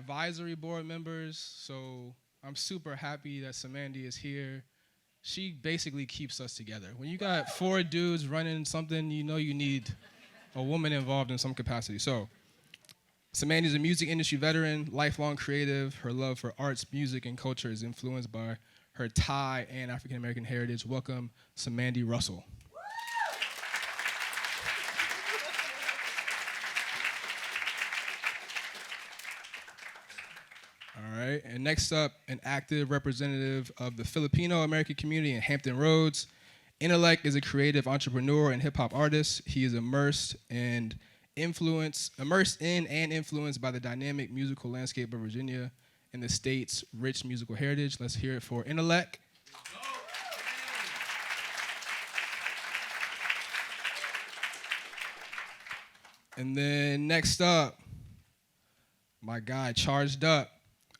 advisory board members. So I'm super happy that Samandy is here. She basically keeps us together. When you got 4 dudes running something, you know you need a woman involved in some capacity. So Samandy is a music industry veteran, lifelong creative. Her love for arts, music, and culture is influenced by her Thai and African American heritage. Welcome, Samandy Russell. All right, and next up, an active representative of the Filipino American community in Hampton Roads. Intalek is a creative entrepreneur and hip hop artist. He is immersed in and influenced by the dynamic musical landscape of Virginia and the state's rich musical heritage. Let's hear it for Intalek. And then next up, my guy, Charged Up,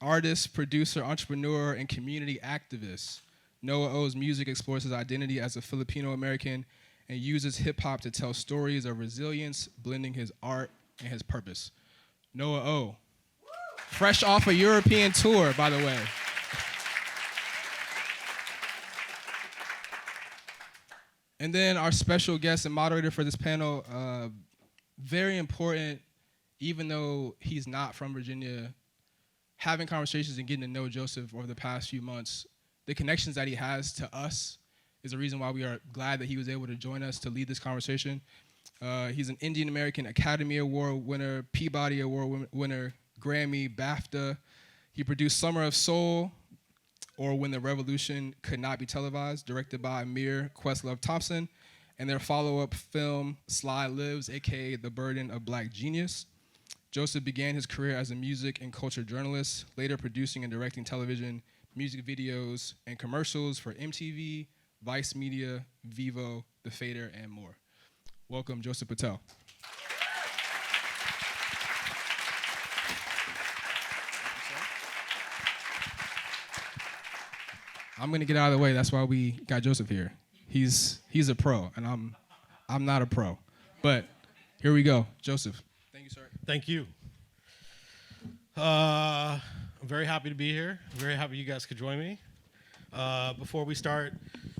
artist, producer, entrepreneur, and community activist. Noah O's music explores his identity as a Filipino American and uses hip-hop to tell stories of resilience, blending his art and his purpose. Noah O. Fresh off a European tour, by the way. And then our special guest and moderator for this panel, very important, even though he's not from Virginia, having conversations and getting to know Joseph over the past few months, the connections that he has to us is the reason why we are glad that he was able to join us to lead this conversation. He's an Indian American Academy Award winner, Peabody Award winner, Grammy, BAFTA. He produced Summer of Soul, or When the Revolution Could Not Be Televised, directed by Ahmir, Questlove, Thompson, and their follow-up film, SLY Lives, aka The Burden of Black Genius. Joseph began his career as a music and culture journalist, later producing and directing television, music videos, and commercials for MTV, Vice Media, Vevo, The Fader, and more. Welcome, Joseph Patel. I'm gonna get out of the way. That's why we got Joseph here. He's a pro, and I'm not a pro. But here we go, Joseph. Thank you, sir. Thank you. I'm very happy to be here. Very happy you guys could join me. Before we start,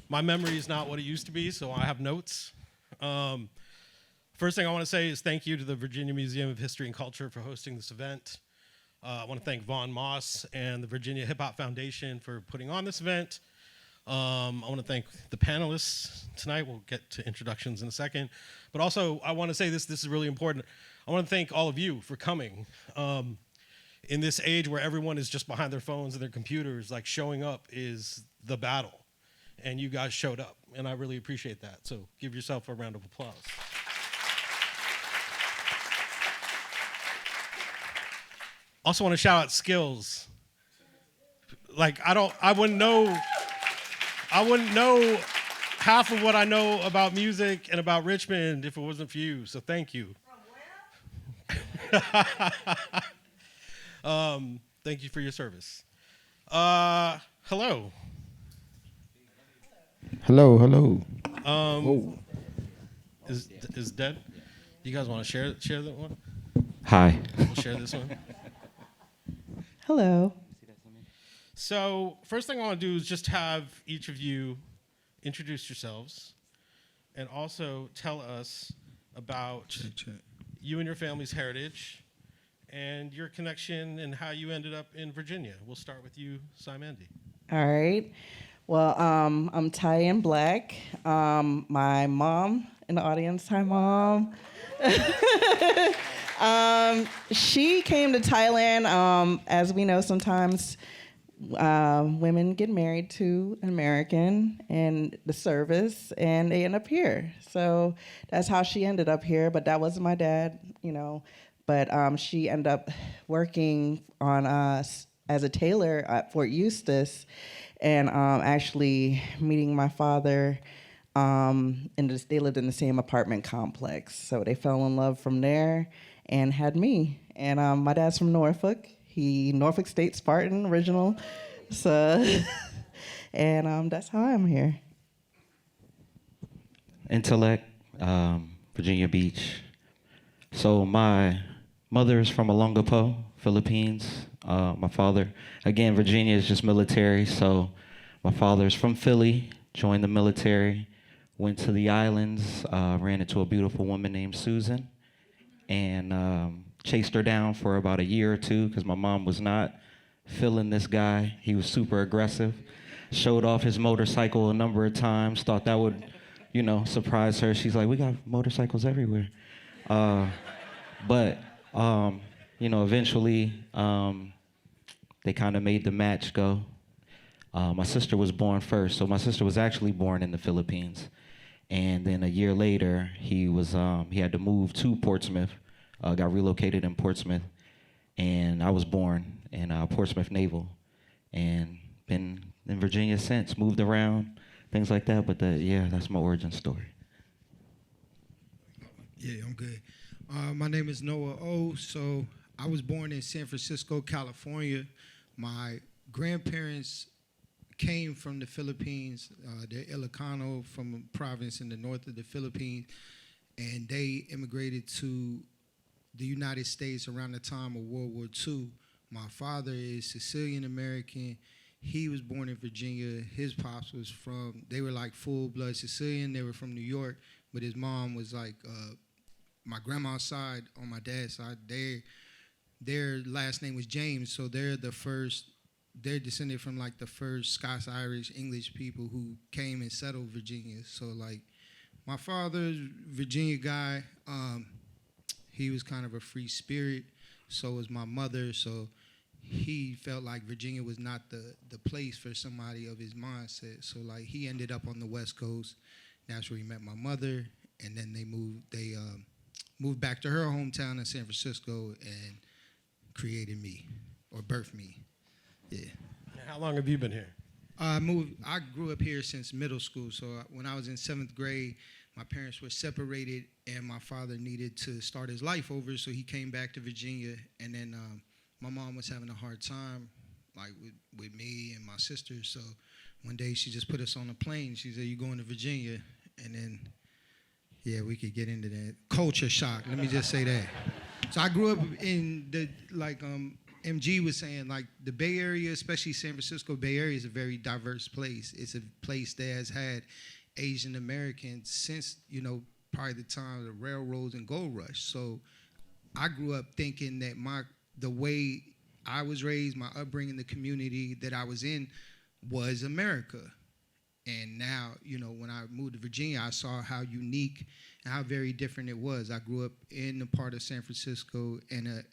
my memory is not what it used to be, so I have notes. First thing I want to say is thank you to the Virginia Museum of History and Culture for hosting this event. I want to thank Vaughn Moss and the Virginia Hip Hop Foundation for putting on this event. I want to thank the panelists tonight. We'll get to introductions in a second. But also, I want to say this is really important. I want to thank all of you for coming. In this age where everyone is just behind their phones and their computers, like showing up is the battle. And you guys showed up, and I really appreciate that. So give yourself a round of applause. Also want to shout out skills. Like I wouldn't know half of what I know about music and about Richmond if it wasn't for you. So thank you. From where? Thank you for your service. Hello. Hello. Is dead? You guys want to share that one? Hi. We'll share this one. Hello. So first thing I want to do is just have each of you introduce yourselves and also tell us about you and your family's heritage and your connection and how you ended up in Virginia. We'll start with you, Samandy. All right. Well, I'm Thai and Black. My mom in the audience. Hi, Mom. She came to Thailand. As we know, sometimes women get married to an American in the service, and they end up here. So that's how she ended up here. But that wasn't my dad, you know. But she ended up working on as a tailor at Fort Eustis, and actually meeting my father. They lived in the same apartment complex, so they fell in love from there and had me. And my dad's from Norfolk. Norfolk State Spartan original. So, and that's how I'm here. Intalek, Virginia Beach. So my mother is from Olongapo, Philippines. My father, again, Virginia is just military, so my father's from Philly, joined the military, went to the islands, ran into a beautiful woman named Susan, and chased her down for about a year or two because my mom was not feeling this guy. He was super aggressive. Showed off his motorcycle a number of times, thought that would, surprise her. She's like, we got motorcycles everywhere. But eventually they kind of made the match go. My sister was born first, so my sister was actually born in the Philippines. And then a year later, he had to move to Portsmouth, got relocated in Portsmouth, and I was born in Portsmouth Naval, and been in Virginia since, moved around, things like that, but that's my origin story. Yeah, I'm good. My name is Noah O. So I was born in San Francisco, California. My grandparents came from the Philippines. They're Ilocano, from a province in the north of the Philippines, and they immigrated to the United States around the time of World War II. My father is Sicilian American. He was born in Virginia. His pops was they were like full-blood Sicilian. They were from New York, but his mom was like, my grandma's side, on my dad's side, their last name was James, so they're descended from like the first Scots, Irish, English people who came and settled Virginia. So like my father's Virginia guy, he was kind of a free spirit, so was my mother, so he felt like Virginia was not the place for somebody of his mindset. So like he ended up on the West Coast. That's where he met my mother, and then they moved back to her hometown in San Francisco and created me, or birthed me. Yeah. How long have you been here? I grew up here since middle school. So when I was in 7th grade, my parents were separated, and my father needed to start his life over, so he came back to Virginia. And then my mom was having a hard time, like with me and my sister. So one day she just put us on a plane. She said, "You going to Virginia?" And then, yeah, we could get into that culture shock. Let me just say that. So I grew up in MG was saying, like, the Bay Area, especially San Francisco Bay Area, is a very diverse place. It's a place that has had Asian Americans since, probably the time of the railroads and gold rush. So I grew up thinking that the way I was raised, my upbringing, the community that I was in was America. And now, when I moved to Virginia, I saw how unique and how very different it was. I grew up in a part of San Francisco in a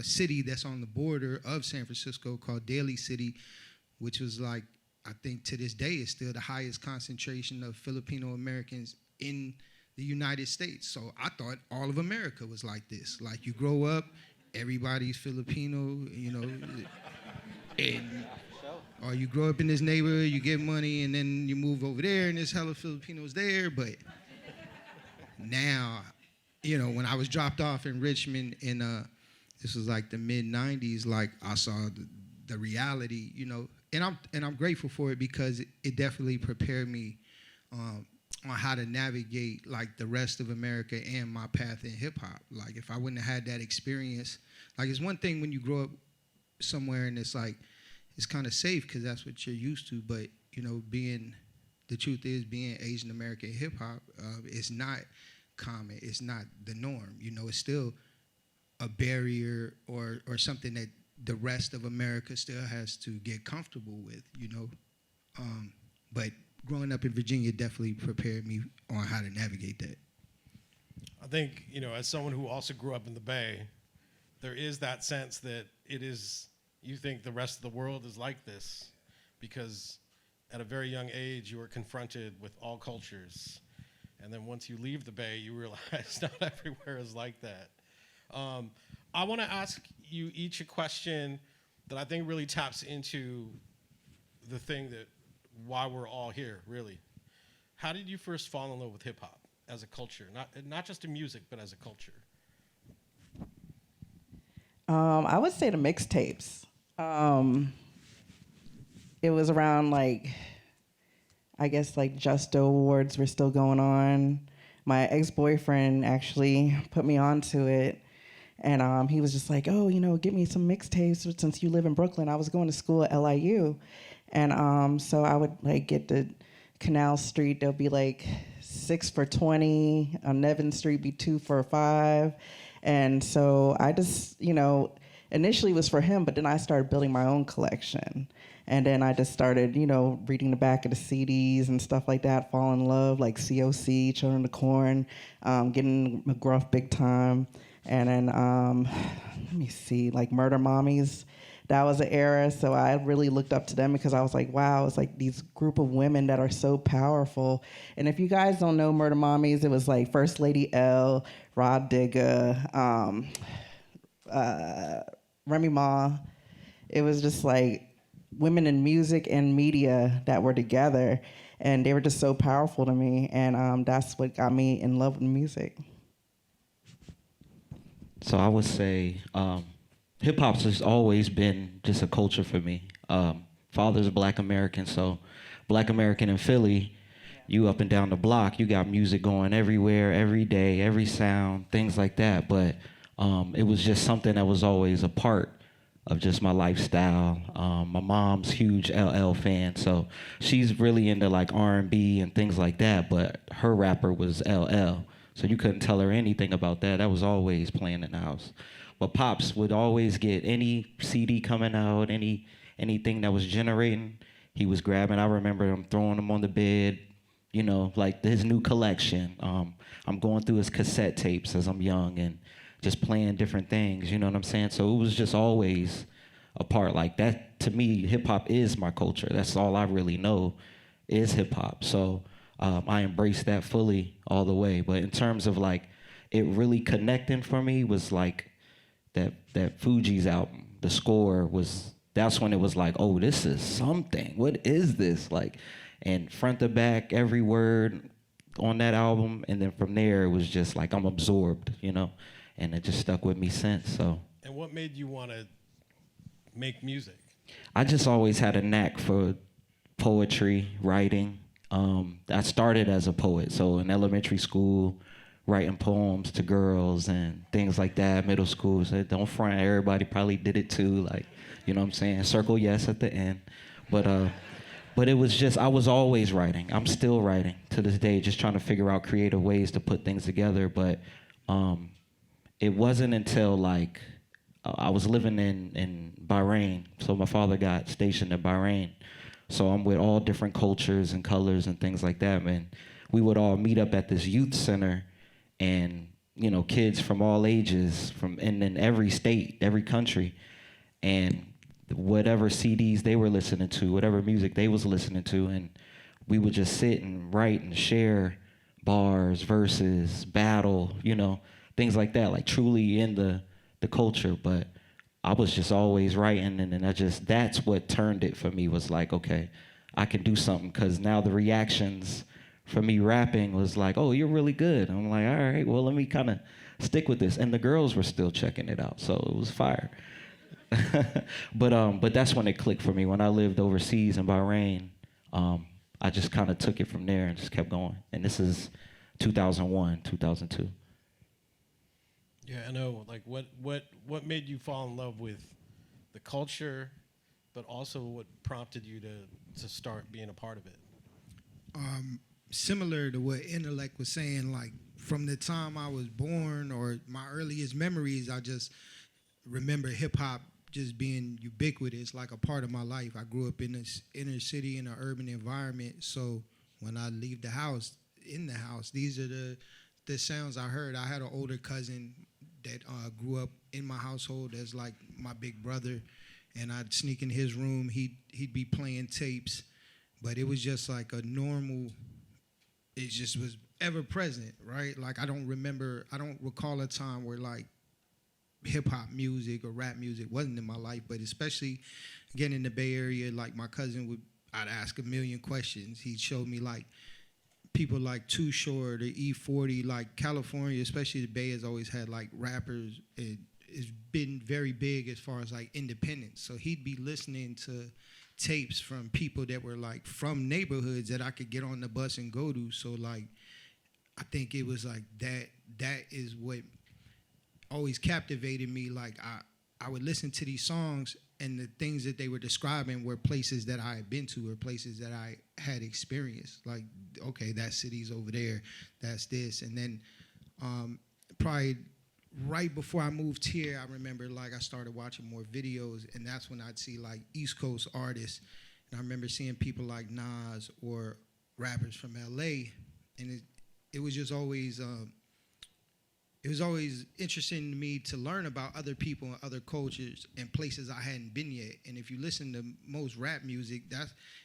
city that's on the border of San Francisco called Daly City, which was like, I think to this day is still the highest concentration of Filipino Americans in the United States. So I thought all of America was like this. Like, you grow up, everybody's Filipino, or you grow up in this neighborhood, you get money, and then you move over there, and there's hella Filipinos there. But now, when I was dropped off in Richmond in this was like the mid-'90s, like, I saw the reality, and I'm grateful for it, because it definitely prepared me on how to navigate like the rest of America and my path in hip hop. Like, if I wouldn't have had that experience, like, it's one thing when you grow up somewhere and it's like, it's kind of safe because that's what you're used to, but the truth is, being Asian American hip hop, it's not common, it's not the norm. It's still a barrier or something that the rest of America still has to get comfortable with, but growing up in Virginia definitely prepared me on how to navigate that. I think, as someone who also grew up in the Bay, there is that sense that you think the rest of the world is like this, because at a very young age, you were confronted with all cultures. And then once you leave the Bay, you realize not everywhere is like that. I want to ask you each a question that I think really taps into the thing that why we're all here, really. How did you first fall in love with hip hop as a culture? Not just in music, but as a culture. I would say the mixtapes. It was around I guess Justo Awards were still going on. My ex-boyfriend actually put me onto it. And he was just like, oh, get me some mixtapes since you live in Brooklyn. I was going to school at LIU. And so I would get the Canal Street. There'll be 6 for $20. On Nevin Street be 2 for $5. And so I just, initially it was for him, but then I started building my own collection. And then I just started, reading the back of the CDs and stuff like that, fall in love, like COC, Children of the Corn, getting McGruff big time. And then, let me see, Murder Mommies. That was an era, so I really looked up to them because I was like, wow, it's these group of women that are so powerful. And if you guys don't know Murder Mommies, it was First Lady L, Rod Digger, Remy Ma. It was just women in music and media that were together, and they were just so powerful to me, and that's what got me in love with music. So I would say hip hop's just always been just a culture for me. Father's a Black American, so Black American in Philly, you up and down the block, you got music going everywhere, every day, every sound, things like that. But it was just something that was always a part of just my lifestyle. My mom's huge LL fan, so she's really into R&B and things like that, but her rapper was LL. So you couldn't tell her anything about that. That was always playing in the house. But Pops would always get any CD coming out, anything that was generating, he was grabbing. I remember him throwing them on the bed, his new collection. I'm going through his cassette tapes as I'm young and just playing different things, you know what I'm saying? So it was just always a part like that. To me, hip hop is my culture. That's all I really know is hip hop. So I embrace that fully all the way. But in terms of it really connecting for me was that Fugees album. The score that's when it was oh, this is something. What is this? And front to back, every word on that album. And then from there, it was just I'm absorbed, and it just stuck with me since. So. And what made you want to make music? I just always had a knack for poetry, writing. I started as a poet, so in elementary school, writing poems to girls and things like that. Middle school, so don't front, everybody probably did it too. You know what I'm saying? Circle yes at the end, but it was just I was always writing. I'm still writing to this day, just trying to figure out creative ways to put things together. But it wasn't until I was living in Bahrain, so my father got stationed in Bahrain. So I'm with all different cultures and colors and things like that, man. We would all meet up at this youth center, and kids from all ages, and in every state, every country, and whatever CDs they were listening to, whatever music they was listening to, and we would just sit and write and share bars, verses, battle, things like that, truly in the culture. But I was just always writing, and then that's what turned it for me, was okay, I can do something, because now the reactions for me rapping was oh, you're really good. I'm all right, well, let me kind of stick with this. And the girls were still checking it out, so it was fire. But that's when it clicked for me. When I lived overseas in Bahrain, I just kind of took it from there and just kept going. And this is 2001, 2002. Yeah, I know. What made you fall in love with the culture, but also what prompted you to start being a part of it? Similar to what Intalek was saying, from the time I was born or my earliest memories, I just remember hip hop just being ubiquitous, a part of my life. I grew up in this inner city in an urban environment, so when I leave the house, these are the sounds I heard. I had an older cousin that grew up in my household as my big brother, and I'd sneak in his room. He'd be playing tapes, but it was just a normal. It just was ever present, right? I don't recall a time where hip hop music or rap music wasn't in my life, but especially again in the Bay Area, my cousin I'd ask a million questions. He'd show me people like Too Short or E40, California, especially the Bay has always had rappers. It's been very big as far as independence. So he'd be listening to tapes from people that were from neighborhoods that I could get on the bus and go to. So I think it was that is what always captivated me. Like I would listen to these songs, and the things that they were describing were places that I had been to or places that I had experienced. Like, okay, that city's over there, that's this. And then probably right before I moved here, I remember like I started watching more videos, and that's when I'd see like East Coast artists. And I remember seeing people like Nas or rappers from LA, and it was just always it was always interesting to me to learn about other people and other cultures and places I hadn't been yet. And if you listen to most rap music,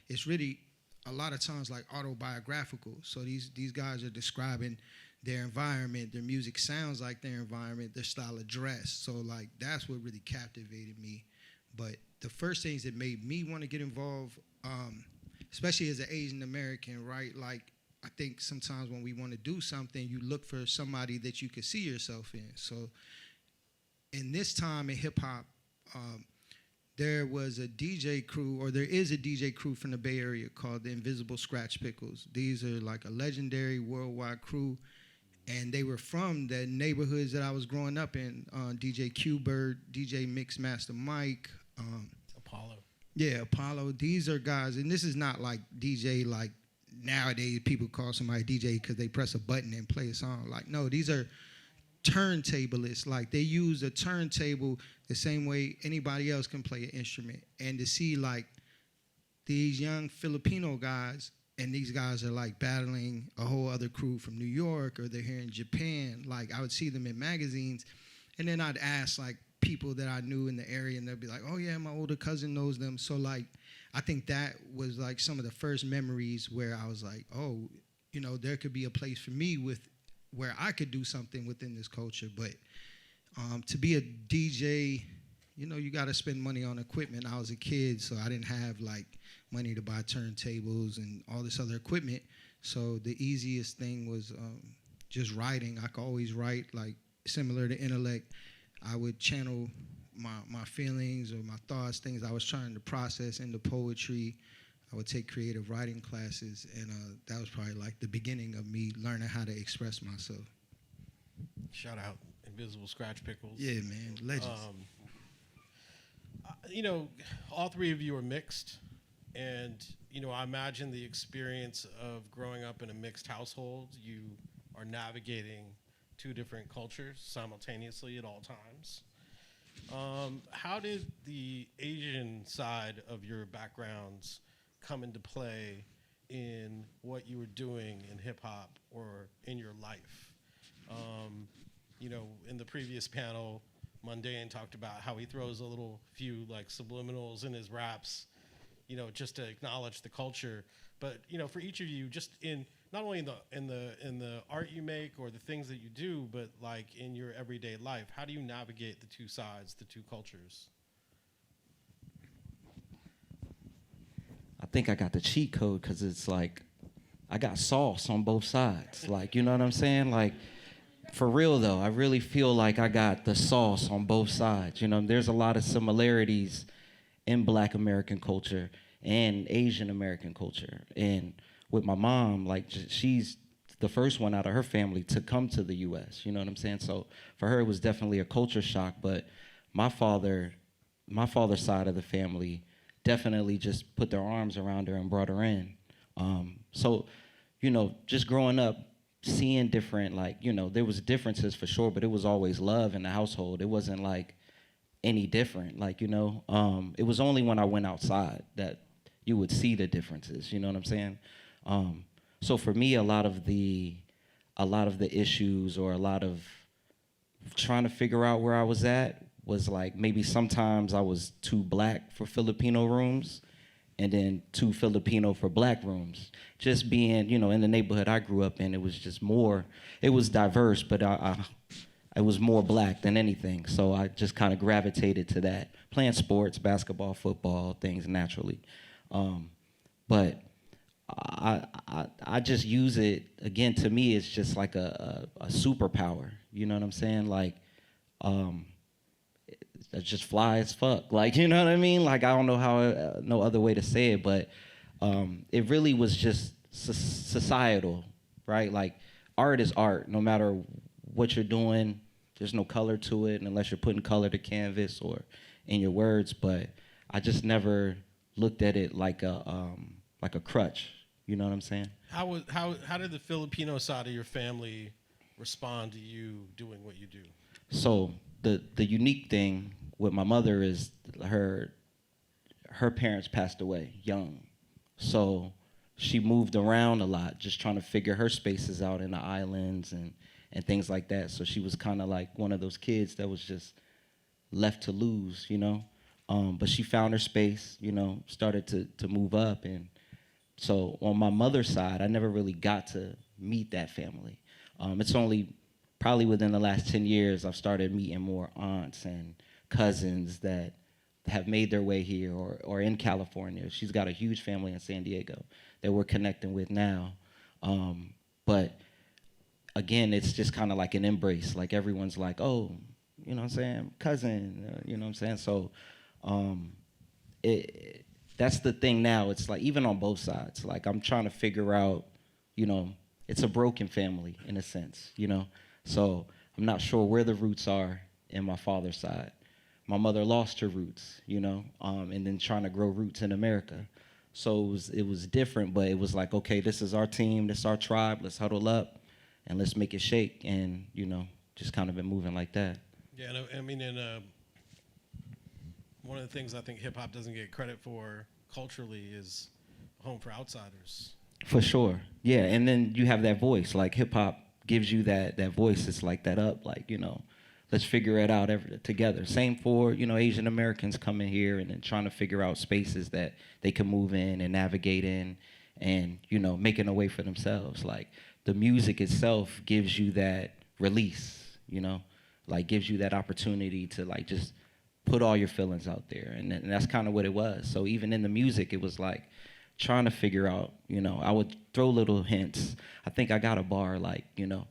it's really a lot of times like autobiographical. So these guys are describing their environment, their music sounds like their environment, their style of dress. So like that's what really captivated me. But the first things that made me want to get involved, especially as an Asian American, right? Like I think sometimes when we want to do something, you look for somebody that you could see yourself in. So in this time in hip hop, there was a DJ crew, or there is a DJ crew from the Bay Area called the Invisible Scratch Pickles. These are like a legendary worldwide crew, and they were from the neighborhoods that I was growing up in. DJ Q-Bird, DJ Mixmaster Mike. Apollo. Yeah, Apollo. These are guys, and this is not like DJ like nowadays people call somebody DJ because they press a button and play a song. Like, no, these are turntablists. Like, they use a turntable the same way anybody else can play an instrument. And to see like these young Filipino guys, and these guys are like battling a whole other crew from New York, or they're here in Japan. Like, I would see them in magazines, and then I'd ask like people that I knew in the area, and they'd be like, oh yeah, my older cousin knows them. So like, I think that was like some of the first memories where I was like, oh, you know, there could be a place for me where I could do something within this culture. But to be a DJ, you know, you got to spend money on equipment. I was a kid, so I didn't have like money to buy turntables and all this other equipment. So the easiest thing was just writing. I could always write, like similar to Intalek. I would channel my feelings or my thoughts, things I was trying to process into poetry. I would take creative writing classes, and that was probably like the beginning of me learning how to express myself. Shout out Invisible Scratch Pickles. Yeah, man, legends. You know, all three of you are mixed, and you know, I imagine the experience of growing up in a mixed household. You are navigating two different cultures simultaneously at all times. How did the Asian side of your backgrounds come into play in what you were doing in hip hop or in your life? You know, in the previous panel, Mundane talked about how he throws a little few like subliminals in his raps, you know, just to acknowledge the culture. But you know, for each of you, just in not only in the art you make or the things that you do, but like in your everyday life, how do you navigate the two sides, the two cultures? I think I got the cheat code because it's like I got sauce on both sides. Like, you know what I'm saying? Like, for real though, I really feel like I got the sauce on both sides. You know, there's a lot of similarities in Black American culture and Asian American culture. And with my mom, like, she's the first one out of her family to come to the U.S., you know what I'm saying? So for her, it was definitely a culture shock. But my father's side of the family definitely just put their arms around her and brought her in. So, you know, just growing up, seeing different, like, you know, there was differences for sure, but it was always love in the household. It wasn't like any different, like, you know. It was only when I went outside that you would see the differences, you know what I'm saying? So for me, a lot of the issues or a lot of trying to figure out where I was at was like maybe sometimes I was too Black for Filipino rooms and then too Filipino for Black rooms. Just being, you know, in the neighborhood I grew up in, it was just more, it was diverse, but it was more Black than anything. So I just kind of gravitated to that, playing sports, basketball, football, things naturally. But I just use it, again, to me, it's just like a superpower. You know what I'm saying? Like, it's just fly as fuck. Like, you know what I mean? Like, I don't know how, no other way to say it, but it really was just societal, right? Like, art is art, no matter what you're doing, there's no color to it unless you're putting color to canvas or in your words. But I just never looked at it like a crutch. You know what I'm saying? How did the Filipino side of your family respond to you doing what you do? So the unique thing with my mother is her parents passed away young. So she moved around a lot, just trying to figure her spaces out in the islands and things like that. So she was kind of like one of those kids that was just left to lose, you know. But she found her space, you know, started to move up. And so on my mother's side, I never really got to meet that family. It's only probably within the last 10 years I've started meeting more aunts and cousins that have made their way here or in California. She's got a huge family in San Diego that we're connecting with now. But again, it's just kind of like an embrace. Like everyone's like, oh, you know what I'm saying, cousin, you know what I'm saying? So that's the thing now. It's like even on both sides, like I'm trying to figure out, you know, it's a broken family in a sense, you know? So I'm not sure where the roots are in my father's side. My mother lost her roots, you know, and then trying to grow roots in America. So it was different, but it was like, okay, this is our team, this is our tribe, let's huddle up and let's make it shake. And, you know, just kind of been moving like that. Yeah, and I mean, one of the things I think hip-hop doesn't get credit for culturally is home for outsiders. For sure, yeah, and then you have that voice, like hip-hop gives you that voice. It's like that up, like, you know, let's figure it out together. Same for, you know, Asian Americans coming here and then trying to figure out spaces that they can move in and navigate in and, you know, making a way for themselves. Like the music itself gives you that release, you know, like gives you that opportunity to like just put all your feelings out there. And that's kind of what it was. So even in the music, it was like trying to figure out, you know, I would throw little hints. I think I got a bar like, you know,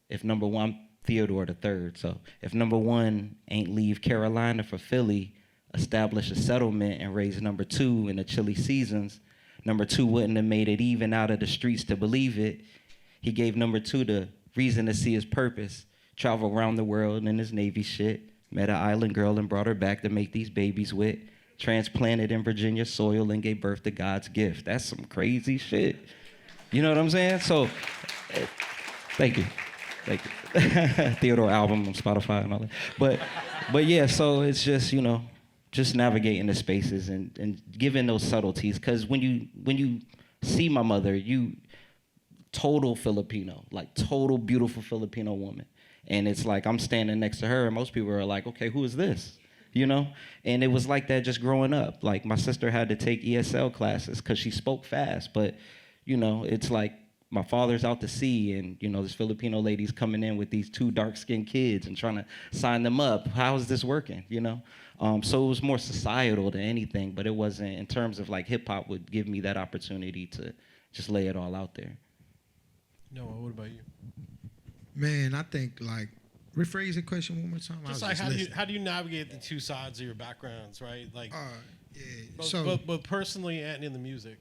if number one, Theodore the Third. So if number one ain't leave Carolina for Philly, establish a settlement and raise number two in the chilly seasons, number two wouldn't have made it even out of the streets to believe it. He gave number two the reason to see his purpose, travel around the world in his Navy shit, met an island girl and brought her back to make these babies with, transplanted in Virginia soil and gave birth to God's gift. That's some crazy shit. You know what I'm saying? So, thank you. Thank you. Theodore album on Spotify and all that. But yeah, so it's just, you know, just navigating the spaces and giving those subtleties. Because when you see my mother, you total Filipino, like total beautiful Filipino woman. And it's like I'm standing next to her and most people are like, okay, who is this? You know? And it was like that just growing up. Like my sister had to take ESL classes because she spoke fast. But, you know, it's like, my father's out to sea, and you know this Filipino lady's coming in with these two dark-skinned kids and trying to sign them up. How is this working? You know, so it was more societal than anything, but it wasn't in terms of like hip hop would give me that opportunity to just lay it all out there. Noah, what about you? Man, I think like rephrase the question one more time. Just like how do you navigate the two sides of your backgrounds, right? Like, yeah. But personally and in the music.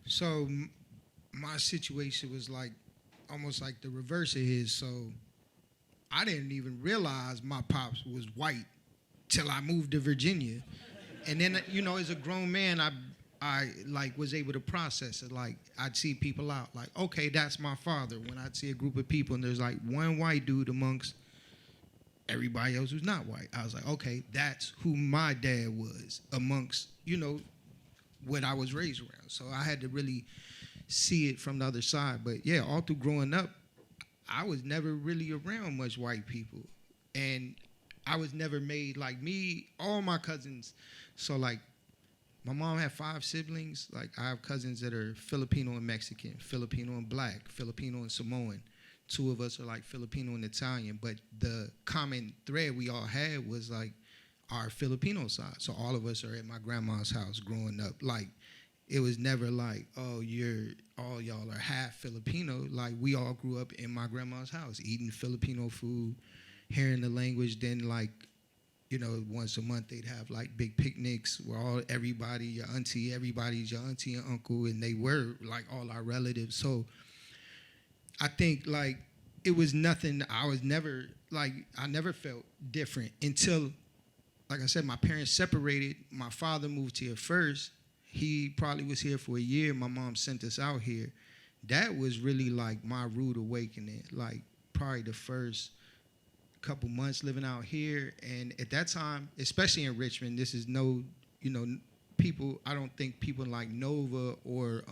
So my situation was like almost like the reverse of his. So I didn't even realize my pops was white till I moved to Virginia. And then, you know, as a grown man, I like was able to process it. Like I'd see people out like, okay, that's my father. When I'd see a group of people and there's like one white dude amongst everybody else who's not white, I was like, okay, that's who my dad was amongst, you know, what I was raised around. So I had to really see it from the other side. But yeah, all through growing up, I was never really around much white people. And I was never made like me, all my cousins. So like my mom had 5 siblings. Like I have cousins that are Filipino and Mexican, Filipino and black, Filipino and Samoan. 2 of us are like Filipino and Italian. But the common thread we all had was like our Filipino side. So all of us are at my grandma's house growing up. Like it was never like, oh, all y'all are half Filipino. Like we all grew up in my grandma's house, eating Filipino food, hearing the language. Then like, you know, once a month they'd have like big picnics where everybody, your auntie, everybody's your auntie and uncle, and they were like all our relatives. So I think like it was nothing. I was never like, I never felt different until, like I said, my parents separated. My father moved here first. He probably was here for a year. My mom sent us out here. That was really like my rude awakening, like probably the first couple months living out here. And at that time, especially in Richmond, this is no, people, I don't think people like Nova or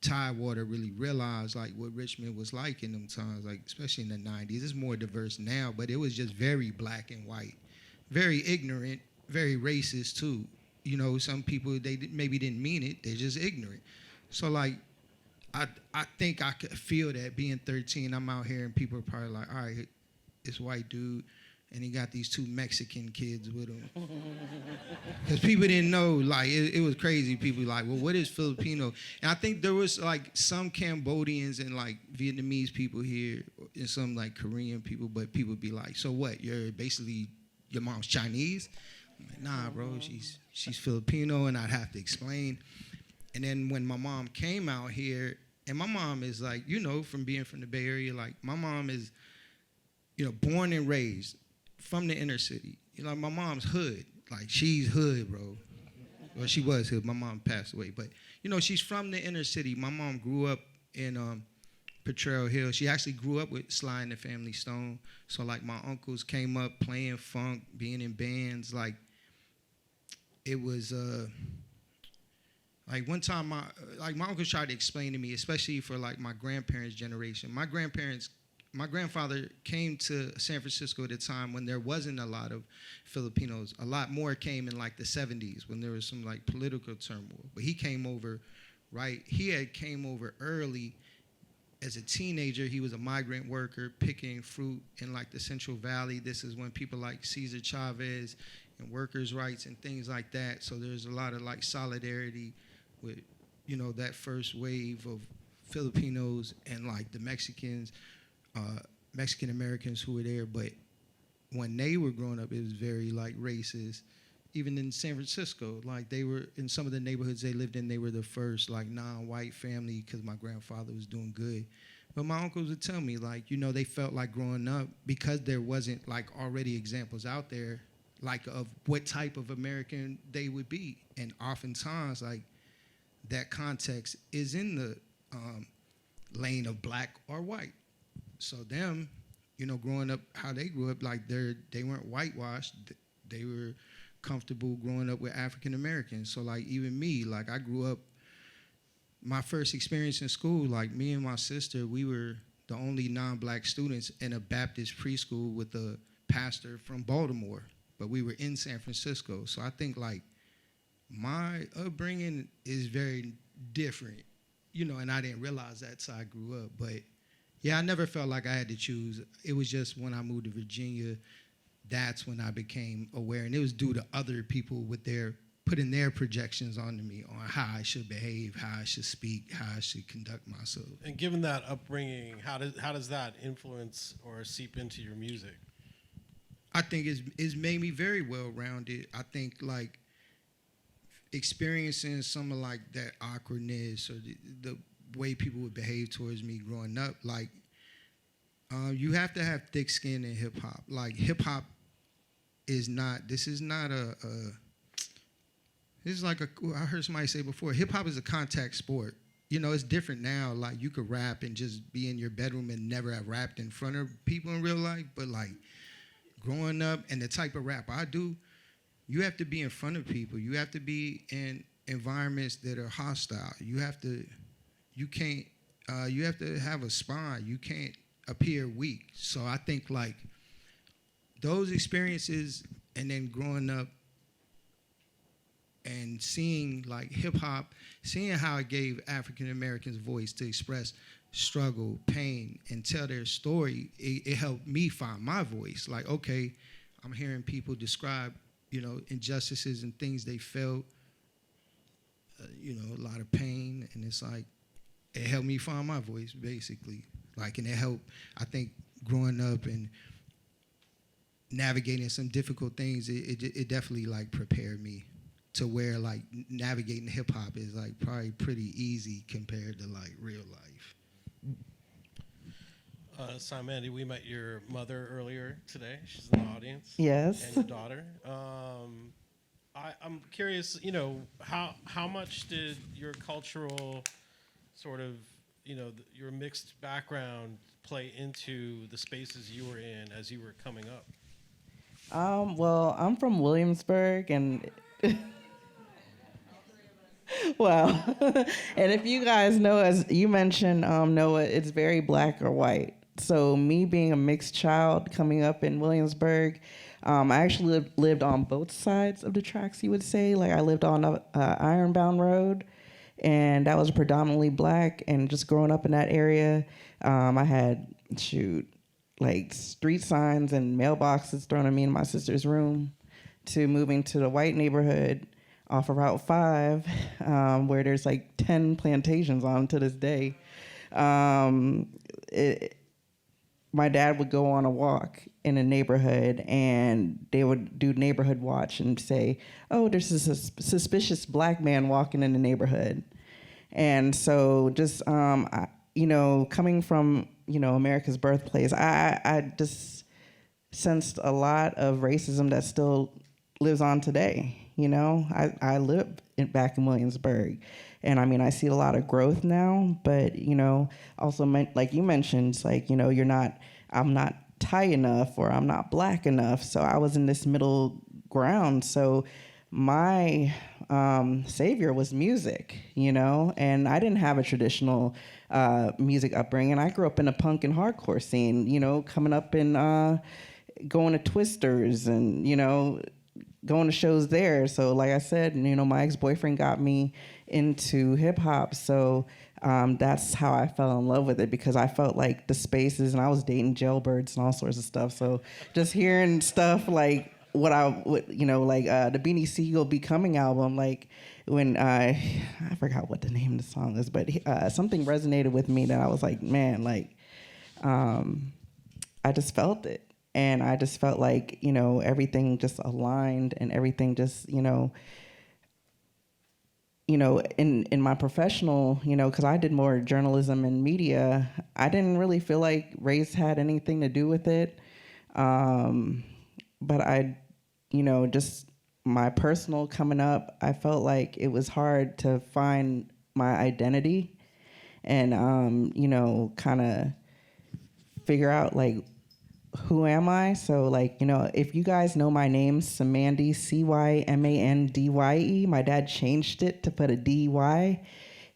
Tidewater really realized like what Richmond was like in them times, like especially in the 90s. It's more diverse now, but it was just very black and white, very ignorant, very racist too. Some people, they maybe didn't mean it, they're just ignorant. So like, I think I could feel that being 13, I'm out here and people are probably like, all right, this white dude, and he got these 2 Mexican kids with him. Because people didn't know, like, it was crazy. People like, well, what is Filipino? And I think there was, like, some Cambodians and, like, Vietnamese people here and some, like, Korean people, but people would be like, so what? You're basically, your mom's Chinese? I'm like, nah, bro, she's Filipino, and I'd have to explain. And then when my mom came out here, and my mom is, like, from being from the Bay Area, like, my mom is, born and raised from the inner city. My mom's hood. Like, she's hood, bro. Well, she was hood. My mom passed away. But, she's from the inner city. My mom grew up in Patel Hill. She actually grew up with SLY and the Family Stone. So, like, my uncles came up playing funk, being in bands. Like, it was, like, one time, my uncles tried to explain to me, especially for, like, my grandparents' generation. My grandfather came to San Francisco at a time when there wasn't a lot of Filipinos. A lot more came in like the 70s when there was some like political turmoil. But he came over, right? He had came over early as a teenager. He was a migrant worker picking fruit in like the Central Valley. This is when people like Cesar Chavez and workers' rights and things like that. So there's a lot of like solidarity with, that first wave of Filipinos and like the Mexicans. Mexican Americans who were there, but when they were growing up, it was very like racist. Even in San Francisco, like they were in some of the neighborhoods they lived in, they were the first like non-white family because my grandfather was doing good. But my uncles would tell me like, they felt like growing up because there wasn't like already examples out there like of what type of American they would be. And oftentimes like that context is in the lane of black or white. So them, growing up how they grew up, like they weren't whitewashed. They were comfortable growing up with African Americans. So like even me, like I grew up, my first experience in school, like me and my sister, we were the only non-black students in a Baptist preschool with a pastor from Baltimore, but we were in San Francisco. So I think like my upbringing is very different, and I didn't realize that till I grew up, but yeah, I never felt like I had to choose. It was just when I moved to Virginia, that's when I became aware. And it was due to other people with putting their projections onto me on how I should behave, how I should speak, how I should conduct myself. And given that upbringing, how does that influence or seep into your music? I think it's made me very well-rounded. I think like experiencing some of like that awkwardness or the way people would behave towards me growing up, like you have to have thick skin in hip hop. Like hip hop is not. This is like I heard somebody say before. Hip hop is a contact sport. It's different now. Like you could rap and just be in your bedroom and never have rapped in front of people in real life. But like growing up and the type of rap I do, you have to be in front of people. You have to be in environments that are hostile. You have to have a spine. You can't appear weak. So I think like those experiences and then growing up and seeing like hip hop, seeing how it gave African Americans voice to express struggle, pain, and tell their story, it helped me find my voice. Like, okay, I'm hearing people describe, injustices and things they felt, a lot of pain, and it's like, it helped me find my voice, basically. Like, and it helped, I think, growing up and navigating some difficult things, it definitely, like, prepared me to where, like, navigating hip-hop is, like, probably pretty easy compared to, like, real life. So, Mandy, we met your mother earlier today. She's in the audience. Yes. And your daughter. I'm curious, how much did your cultural sort of, your mixed background play into the spaces you were in as you were coming up? Well, I'm from Williamsburg, and wow. And if you guys know, as you mentioned, Noah, it's very black or white. So me being a mixed child coming up in Williamsburg, I actually lived on both sides of the tracks, you would say. Like I lived on Ironbound Road, and that was predominantly black. And just growing up in that area, I had, like street signs and mailboxes thrown at me in my sister's room, to moving to the white neighborhood off of Route 5, where there's like 10 plantations on to this day. My dad would go on a walk in a neighborhood, and they would do neighborhood watch and say, oh, there's a suspicious black man walking in the neighborhood. And so just, coming from, America's birthplace, I just sensed a lot of racism that still lives on today. I live back in Williamsburg, and I see a lot of growth now, but, also like you mentioned, it's like, I'm not Thai enough, or I'm not black enough. So I was in this middle ground. So my savior was music, and I didn't have a traditional music upbringing. I grew up in a punk and hardcore scene, coming up and going to Twisters and, going to shows there. So like I said, my ex-boyfriend got me into hip hop. So that's how I fell in love with it, because I felt like the spaces, and I was dating jailbirds and all sorts of stuff. So just hearing stuff like the Beanie Siegel Becoming album, like when I forgot what the name of the song is, but something resonated with me that I was like, man, like I just felt it. And I just felt like, everything just aligned, and everything just, in my professional, because I did more journalism and media, I didn't really feel like race had anything to do with it. But I, just my personal coming up, I felt like it was hard to find my identity and, kind of figure out, like, who am I? So, like, if you guys know my name, Cymandy, Cymandye, my dad changed it to put a DY,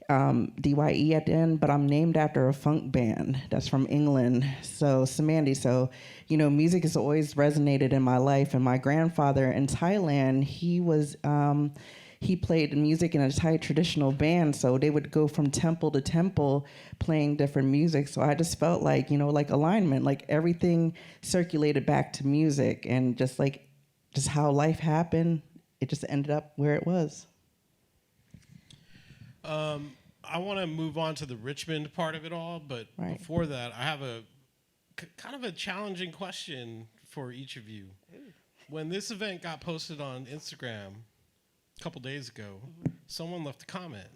DYE at the end, but I'm named after a funk band that's from England. So, Cymandy. So, music has always resonated in my life. And my grandfather in Thailand, he played music in a Thai traditional band, so they would go from temple to temple playing different music. So I just felt like, like alignment, like everything circulated back to music, and just how life happened, it just ended up where it was. I want to move on to the Richmond part of it all, but Right. Before that, I have a kind of a challenging question for each of you. When this event got posted on Instagram a couple days ago, someone left a comment.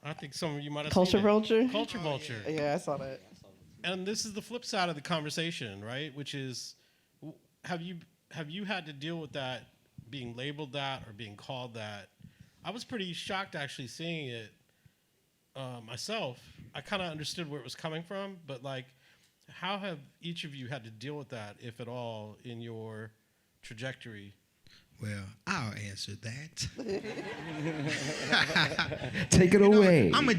I think some of you might have Culture seen it. Vulture? Culture Vulture. Yeah, I saw that. And this is the flip side of the conversation, right? Which is, have you had to deal with that, being labeled that or being called that? I was pretty shocked actually seeing it myself. I kind of understood where it was coming from, but like, how have each of you had to deal with that, if at all, in your trajectory? Well, I'll answer that. Take it away. Let me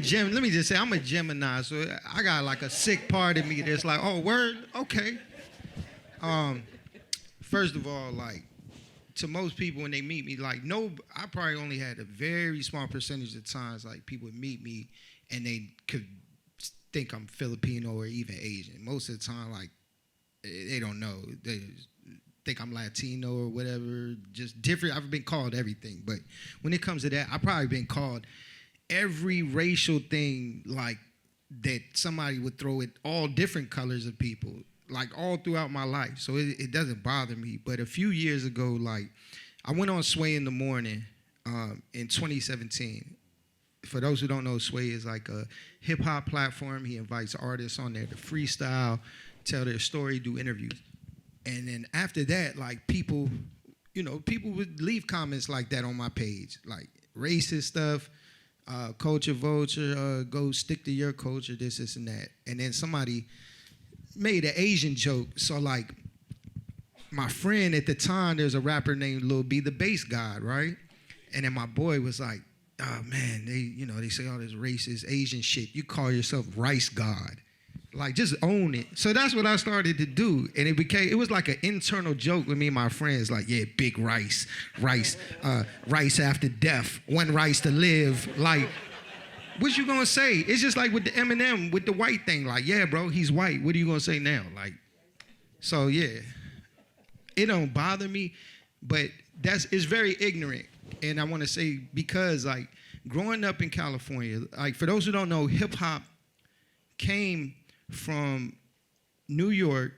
just say, I'm a Gemini, so I got like a sick part of me that's like, oh, word? Okay. First of all, like, to most people when they meet me, like, I probably only had a very small percentage of times, like, people would meet me and they could think I'm Filipino or even Asian. Most of the time, like, they don't know. They think I'm Latino or whatever, just different. I've been called everything. But when it comes to that, I've probably been called every racial thing, like, that somebody would throw at all different colors of people, like, all throughout my life. So it doesn't bother me. But a few years ago, like, I went on Sway in the Morning in 2017. For those who don't know, Sway is like a hip-hop platform. He invites artists on there to freestyle, tell their story, do interviews. And then after that, like people would leave comments like that on my page, like racist stuff, culture vulture, go stick to your culture, this, and that. And then somebody made an Asian joke. So like my friend at the time, there's a rapper named Lil B, the Bass God, right? And then my boy was like, oh man, they say all this racist Asian shit. You call yourself Rice God. Like, just own it. So that's what I started to do. And it was like an internal joke with me and my friends. Like, yeah, big rice after death, one rice to live. Like, what you gonna say? It's just like with the Eminem, with the white thing. Like, yeah, bro, he's white. What are you gonna say now? Like, so yeah, it don't bother me, but it's very ignorant. And I want to say, because like growing up in California, like for those who don't know, hip hop came from New York.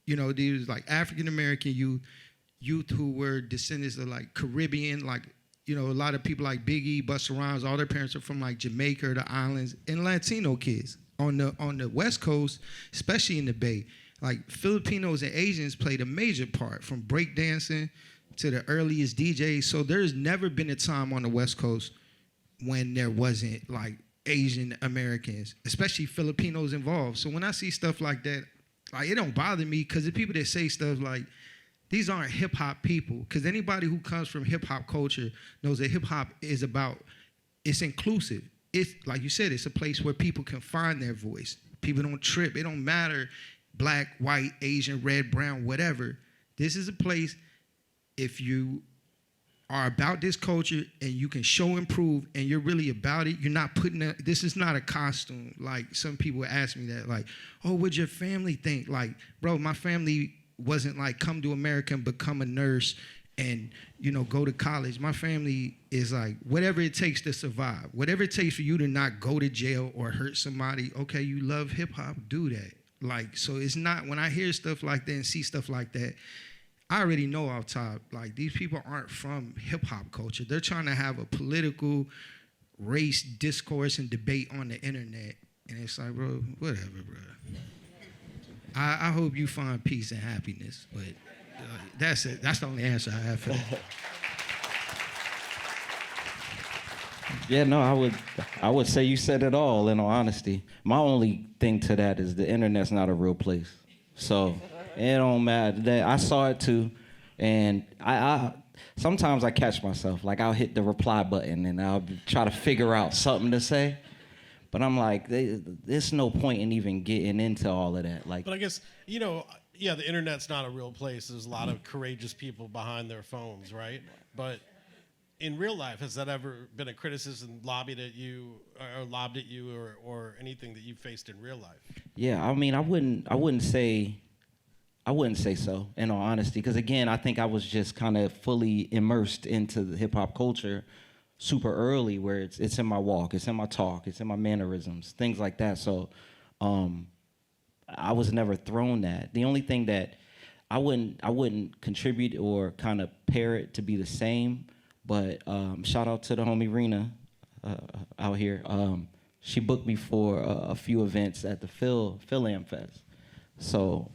These like African American youth who were descendants of like Caribbean, like a lot of people like Biggie, Busta Rhymes, all their parents are from like Jamaica, the islands, and Latino kids on the West Coast, especially in the Bay. Like Filipinos and Asians played a major part, from breakdancing to the earliest DJs. So there's never been a time on the West Coast when there wasn't like Asian Americans, especially Filipinos involved. So when I see stuff like that, like it don't bother me, because the people that say stuff like, these aren't hip hop people. Because anybody who comes from hip hop culture knows that hip hop is it's inclusive. It's like you said, it's a place where people can find their voice. People don't trip. It don't matter, black, white, Asian, red, brown, whatever. This is a place, if you are about this culture and you can show and prove and you're really about it, you're not this is not a costume. Like some people ask me that, like, oh, what'd your family think? Like, bro, my family wasn't like come to America and become a nurse and, go to college. My family is like, whatever it takes to survive, whatever it takes for you to not go to jail or hurt somebody. Okay, you love hip hop, do that. Like, so it's not, when I hear stuff like that and see stuff like that, I already know off top, like, these people aren't from hip-hop culture. They're trying to have a political race discourse and debate on the internet. And it's like, bro, whatever, bro. I hope you find peace and happiness. But that's it. That's the only answer I have for that. Yeah, no, I would say you said it all, in all honesty. My only thing to that is the internet's not a real place. So it don't matter. I saw it too, and I sometimes I catch myself. Like, I'll hit the reply button and I'll try to figure out something to say, but I'm like, there's no point in even getting into all of that. Like, but I guess, yeah, the internet's not a real place. There's a lot of courageous people behind their phones, right? But in real life, has that ever been a criticism lobbed at you or anything that you faced in real life? Yeah, I mean, I wouldn't say so, in all honesty, because again, I think I was just kind of fully immersed into the hip hop culture super early, where it's in my walk, it's in my talk, it's in my mannerisms, things like that. So I was never thrown that. The only thing that I wouldn't contribute or kind of pair it to be the same, but shout out to the homie Rena out here. She booked me for a few events at the Philam Fest. So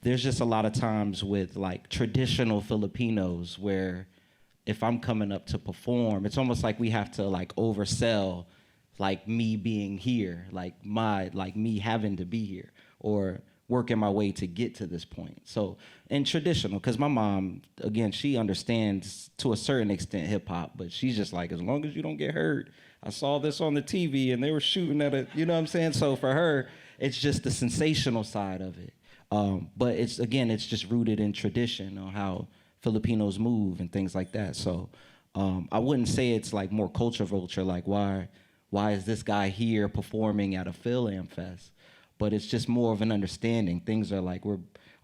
there's just a lot of times with like traditional Filipinos where if I'm coming up to perform, it's almost like we have to like oversell like me being here, like me having to be here, or working my way to get to this point. So in traditional, because my mom, again, she understands to a certain extent hip hop, but she's just like, as long as you don't get hurt. I saw this on the TV and they were shooting at it, you know what I'm saying? So for her, it's just the sensational side of it. But it's just rooted in tradition on how Filipinos move and things like that. So I wouldn't say it's like more culture vulture, like why is this guy here performing at a Philam Fest? But it's just more of an understanding. Things are like,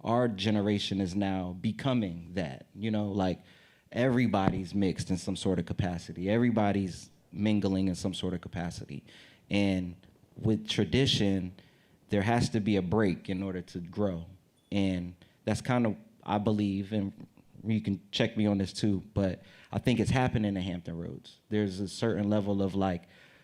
our generation is now becoming that, like everybody's mixed in some sort of capacity. Everybody's mingling in some sort of capacity. And with tradition, there has to be a break in order to grow. And that's kind of, I believe, and you can check me on this too, but I think it's happening in Hampton Roads. There's a certain level of like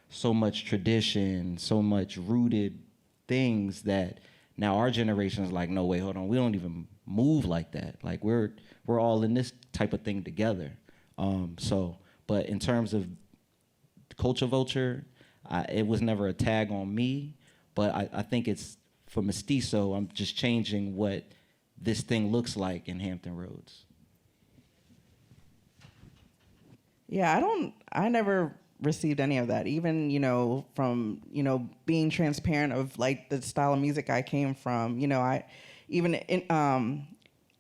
so much tradition, so much rooted things that Now our generation is like, no, wait, hold on, we don't even move like that. Like we're all in this type of thing together. But in terms of Culture Vulture, it was never a tag on me, but I think it's for Mestizo, I'm just changing what this thing looks like in Hampton Roads. Yeah, I never received any of that. Even, from, being transparent of like the style of music I came from,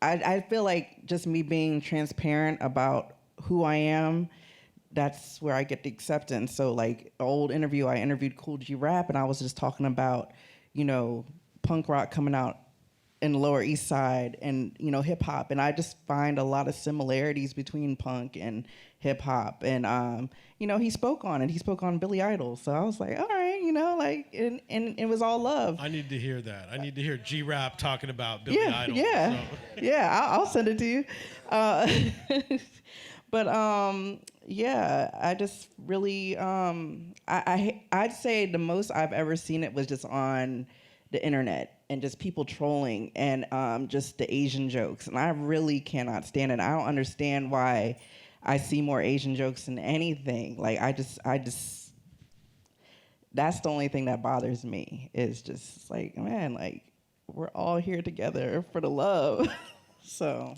I feel like just me being transparent about who I am, that's where I get the acceptance. So like old interview, I interviewed Cool G Rap, and I was just talking about, punk rock coming out in the Lower East Side and, hip hop. And I just find a lot of similarities between punk and hip hop. And, he spoke on it. He spoke on Billy Idol. So I was like, all right, and it was all love. I need to hear that. I need to hear G-Rap talking about Billy Idol. Yeah, So. yeah. I'll send it to you. But I just really, I'd say the most I've ever seen it was just on the internet and just people trolling and just the Asian jokes. And I really cannot stand it. I don't understand why I see more Asian jokes than anything. Like I just, that's the only thing that bothers me is just like, man, like we're all here together for the love. So.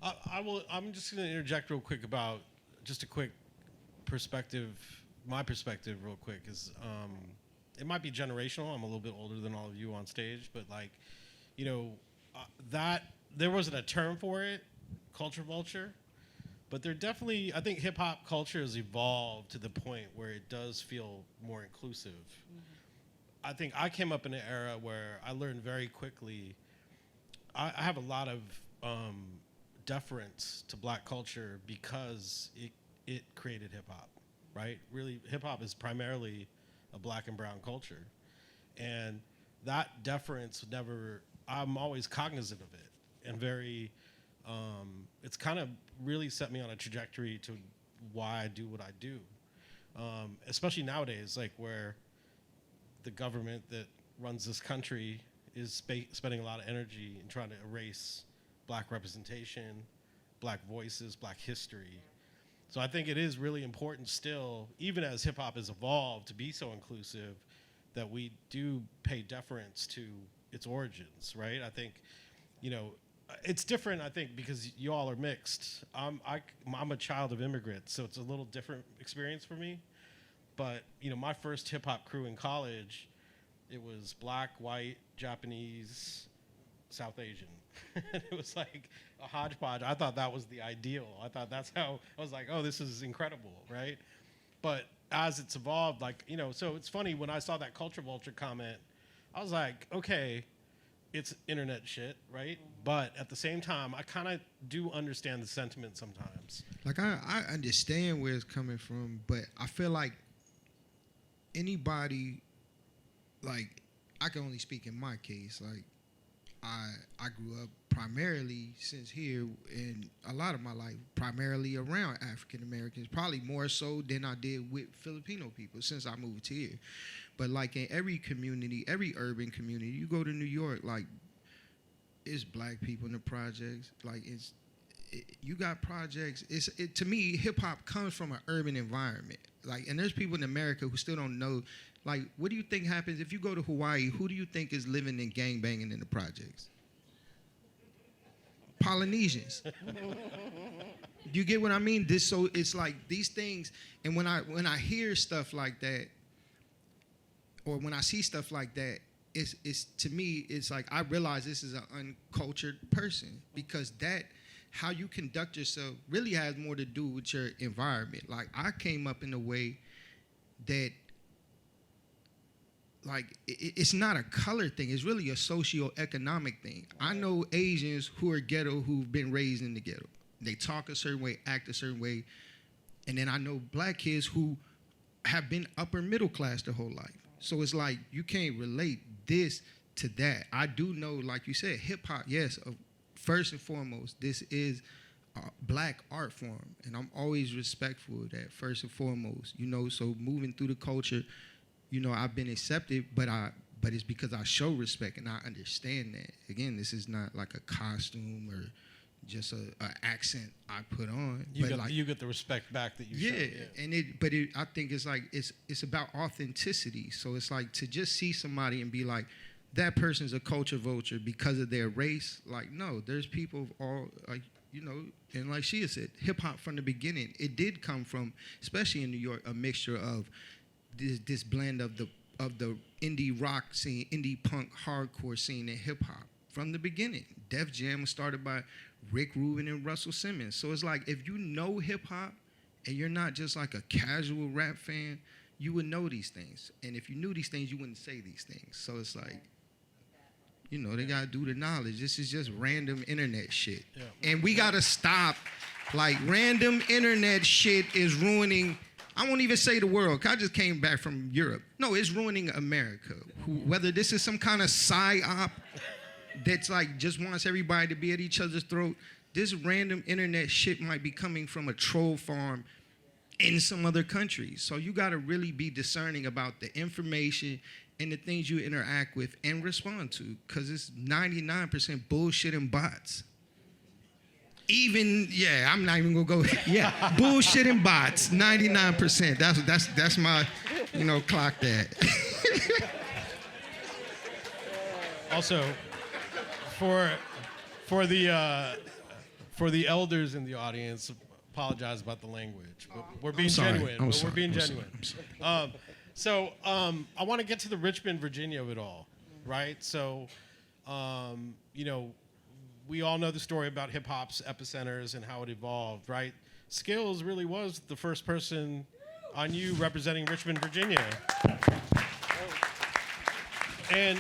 I'm just going to interject real quick about just a quick perspective. My perspective, real quick, is it might be generational. I'm a little bit older than all of you on stage, but that there wasn't a term for it, culture vulture, but there definitely, I think hip hop culture has evolved to the point where it does feel more inclusive. Mm-hmm. I think I came up in an era where I learned very quickly. I have a lot of deference to black culture because it created hip hop, right? Really, hip hop is primarily a black and brown culture. And that deference I'm always cognizant of it and very, it's kind of really set me on a trajectory to why I do what I do. Especially nowadays, like where the government that runs this country is spending a lot of energy in trying to erase black representation, black voices, black history. So I think it is really important still, even as hip hop has evolved to be so inclusive, that we do pay deference to its origins, right? I think, it's different, I think, because you all are mixed. I'm a child of immigrants, so it's a little different experience for me. But, my first hip hop crew in college, it was black, white, Japanese, South Asian. It was like a hodgepodge. I thought that was the ideal. I thought that's how, I was like, oh, this is incredible, right? But as it's evolved, so it's funny, when I saw that Culture Vulture comment, I was like, okay, it's internet shit, right? But at the same time, I kind of do understand the sentiment sometimes. Like, I understand where it's coming from, but I feel like anybody, like, I can only speak in my case, like, I grew up primarily since here in a lot of my life, primarily around African Americans, probably more so than I did with Filipino people since I moved here. But like in every community, every urban community, you go to New York, like it's black people in the projects. Like you got projects. To me, hip hop comes from an urban environment. Like, and there's people in America who still don't know. Like, what do you think happens if you go to Hawaii? Who do you think is living in gangbanging in the projects? Polynesians. You get what I mean? So it's like these things, and when I hear stuff like that, or when I see stuff like that, it's to me, it's like I realize this is an uncultured person, because that, how you conduct yourself really has more to do with your environment. Like, I came up in a way that, like, it's not a color thing. It's really a socio-economic thing. I know Asians who are ghetto who've been raised in the ghetto. They talk a certain way, act a certain way. And then I know black kids who have been upper middle class their whole life. So it's like you can't relate this to that. I do know, like you said, hip-hop, yes, first and foremost, this is a black art form. And I'm always respectful of that, first and foremost. So moving through the culture, I've been accepted, but but it's because I show respect and I understand that. Again, this is not like a costume or just a accent I put on. You get the respect back that you show. And I think it's like it's about authenticity. So it's like to just see somebody and be like, that person's a culture vulture because of their race. Like, no, there's people of all, like, you know, and like she said, hip hop from the beginning, it did come from, especially in New York, a mixture of this blend of the indie rock scene, indie punk, hardcore scene, and hip hop from the beginning. Def Jam was started by Rick Rubin and Russell Simmons. So it's like, if you know hip hop and you're not just like a casual rap fan, you would know these things. And if you knew these things, you wouldn't say these things. So it's like, you know, they gotta do the knowledge. This is just random internet shit. Yeah. And we gotta stop, like, random internet shit is ruining, I won't even say the world, 'cause I just came back from Europe. No, it's ruining America. Whether this is some kind of psyop that's like just wants everybody to be at each other's throat, this random internet shit might be coming from a troll farm in some other country. So you gotta really be discerning about the information and the things you interact with and respond to, because it's 99% bullshit and bots. I'm not even gonna go, bullshit and bots, 99%. That's my, you know, clock that. Also, for the elders in the audience, apologize about the language, but we're being genuine. We're being genuine. So I want to get to the Richmond, Virginia of it all, right? So, you know, we all know the story about hip hop's epicenters and how it evolved, right? Skills really was the first person on you representing Richmond, Virginia. And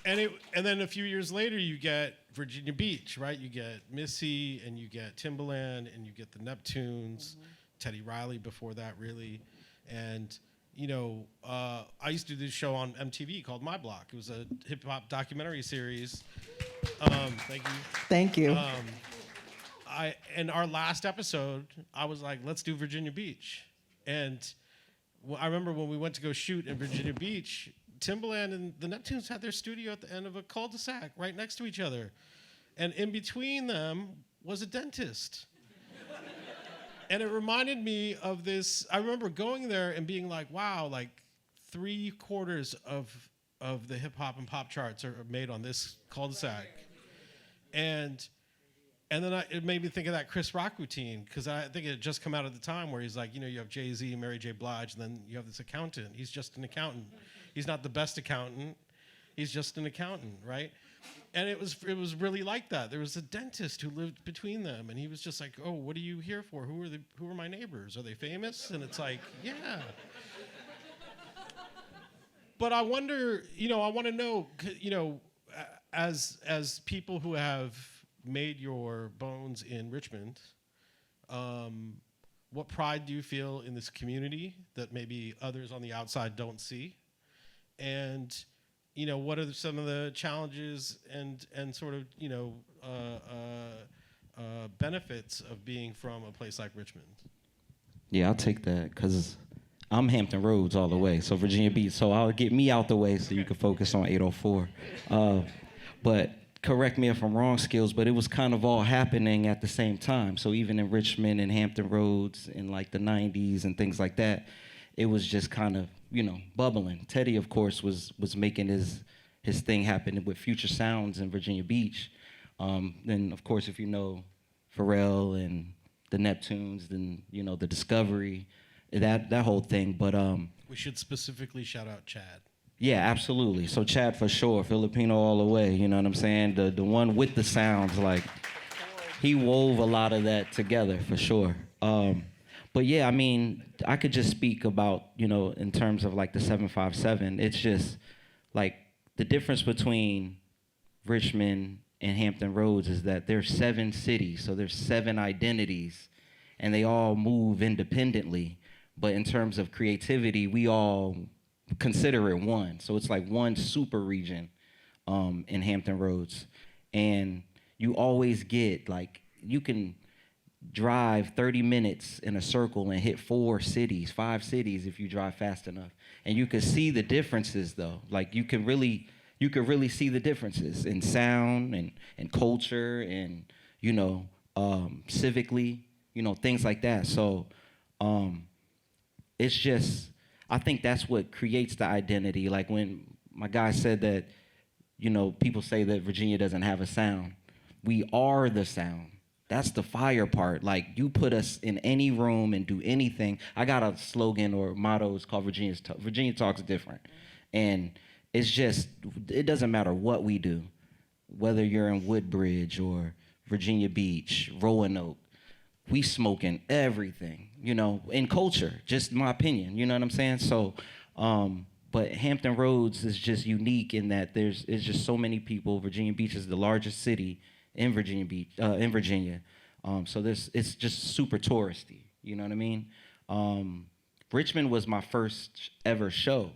then a few years later, you get Virginia Beach, right? You get Missy, and you get Timbaland, and you get the Neptunes, Teddy Riley before that, really. And, you know, I used to do this show on MTV called My Block. It was a hip-hop documentary series. Thank you. Thank you. In our last episode, I was like, let's do Virginia Beach. And I remember when we went to go shoot in Virginia Beach, Timbaland and the Neptunes had their studio at the end of a cul-de-sac right next to each other. And in between them was a dentist. And it reminded me of this. I remember going there and being like, wow, like 3/4 of the hip hop and pop charts are made on this cul-de-sac. And then it made me think of that Chris Rock routine, because I think it had just come out at the time where he's like, you know, you have Jay-Z, Mary J. Blige, and then you have this accountant. He's just an accountant. He's not the best accountant. He's just an accountant, right? And it was really like that. There was a dentist who lived between them, and he was just like, "Oh, what are you here for? Who are my neighbors? Are they famous?" And it's like, yeah. But I wonder, you know, I want to know, you know, as people who have made your bones in Richmond, what pride do you feel in this community that maybe others on the outside don't see? And, you know, what are some of the challenges and sort of, you know, benefits of being from a place like Richmond? Yeah, I'll take that, because I'm Hampton Roads all the way, so Virginia Beach. So I'll get me out the way so you can focus on 804. But correct me if I'm wrong, Skills, but it was kind of all happening at the same time. So even in Richmond and Hampton Roads in like the 90s and things like that, it was just kind of, you know, bubbling. Teddy, of course, was making his thing happen with Future Sounds in Virginia Beach. Then, of course, if you know Pharrell and the Neptunes, then, you know, the Discovery, that whole thing. But we should specifically shout out Chad. Yeah, absolutely. So Chad for sure, Filipino all the way. You know what I'm saying? The one with the sounds, like he wove a lot of that together for sure. But yeah, I mean, I could just speak about, you know, in terms of like the 757. It's just like the difference between Richmond and Hampton Roads is that there's 7 cities, so there's 7 identities, and they all move independently. But in terms of creativity, we all consider it one. So it's like one super region in Hampton Roads. And you always get, like, drive 30 minutes in a circle and hit 4 cities, 5 cities if you drive fast enough. And you can see the differences though. Like you could really see the differences in sound and culture and, you know, civically, you know, things like that. So it's just, I think that's what creates the identity. Like when my guy said that, you know, people say that Virginia doesn't have a sound. We are the sound. That's the fire part. Like you put us in any room and do anything. I got a slogan or motto. It's called Virginia Talks Different. And it's just, it doesn't matter what we do, whether you're in Woodbridge or Virginia Beach, Roanoke, we smoking everything, you know, in culture, just my opinion, you know what I'm saying? So, but Hampton Roads is just unique in that it's just so many people. Virginia Beach is the largest city in Virginia. So it's just super touristy, you know what I mean? Richmond was my first ever show.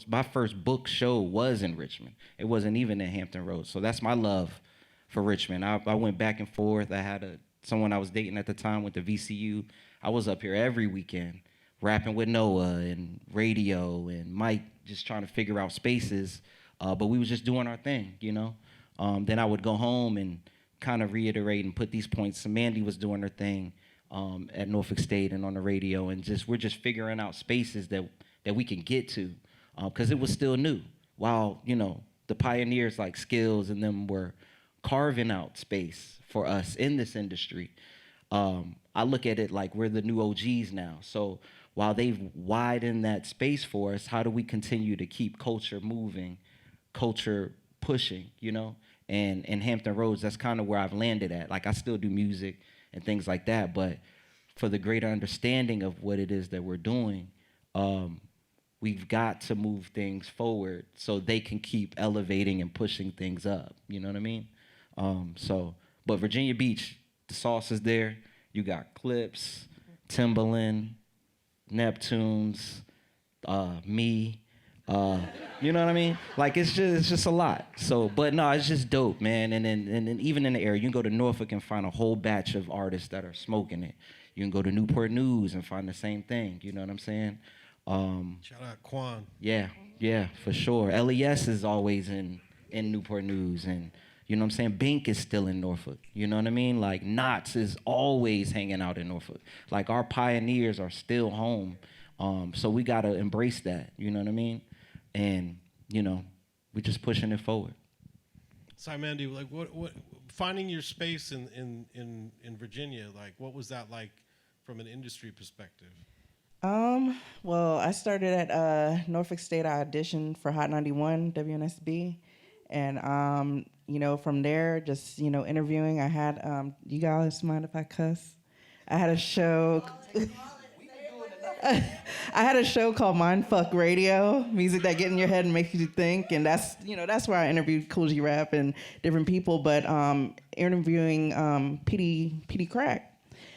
My first book show was in Richmond. It wasn't even in Hampton Roads. So that's my love for Richmond. I went back and forth. I had someone I was dating at the time went to VCU. I was up here every weekend, rapping with Noah and radio and Mike, just trying to figure out spaces. But we was just doing our thing, you know? Then I would go home and kind of reiterate and put these points. And Mandy was doing her thing at Norfolk State and on the radio. And we're just figuring out spaces that we can get to. Because it was still new. While, you know, the pioneers like Skills and them were carving out space for us in this industry. I look at it like we're the new OGs now. So while they've widened that space for us, how do we continue to keep culture moving, culture pushing, you know? And in Hampton Roads, that's kind of where I've landed at. Like I still do music and things like that, but for the greater understanding of what it is that we're doing, we've got to move things forward so they can keep elevating and pushing things up. You know what I mean? But Virginia Beach, the sauce is there. You got Clips, Timbaland, Neptunes, me. You know what I mean? Like it's just a lot. So, but no, it's just dope, man. And then even in the area, you can go to Norfolk and find a whole batch of artists that are smoking it. You can go to Newport News and find the same thing. You know what I'm saying? Shout out Quan. Yeah, for sure. LES is always in Newport News, and you know what I'm saying? Bink is still in Norfolk. You know what I mean? Like Knots is always hanging out in Norfolk. Like our pioneers are still home. So we gotta embrace that. You know what I mean? And you know, we're just pushing it forward. So Mandy, like what finding your space in Virginia, like what was that like from an industry perspective? Well, I started at Norfolk State. I auditioned for Hot 91 WNSB, and you know, from there, just you know, interviewing. I had you guys mind if I cuss? I had a show. I had a show called Mindfuck Radio, music that get in your head and makes you think, and that's where I interviewed Cool G Rap and different people. But interviewing PD Crack.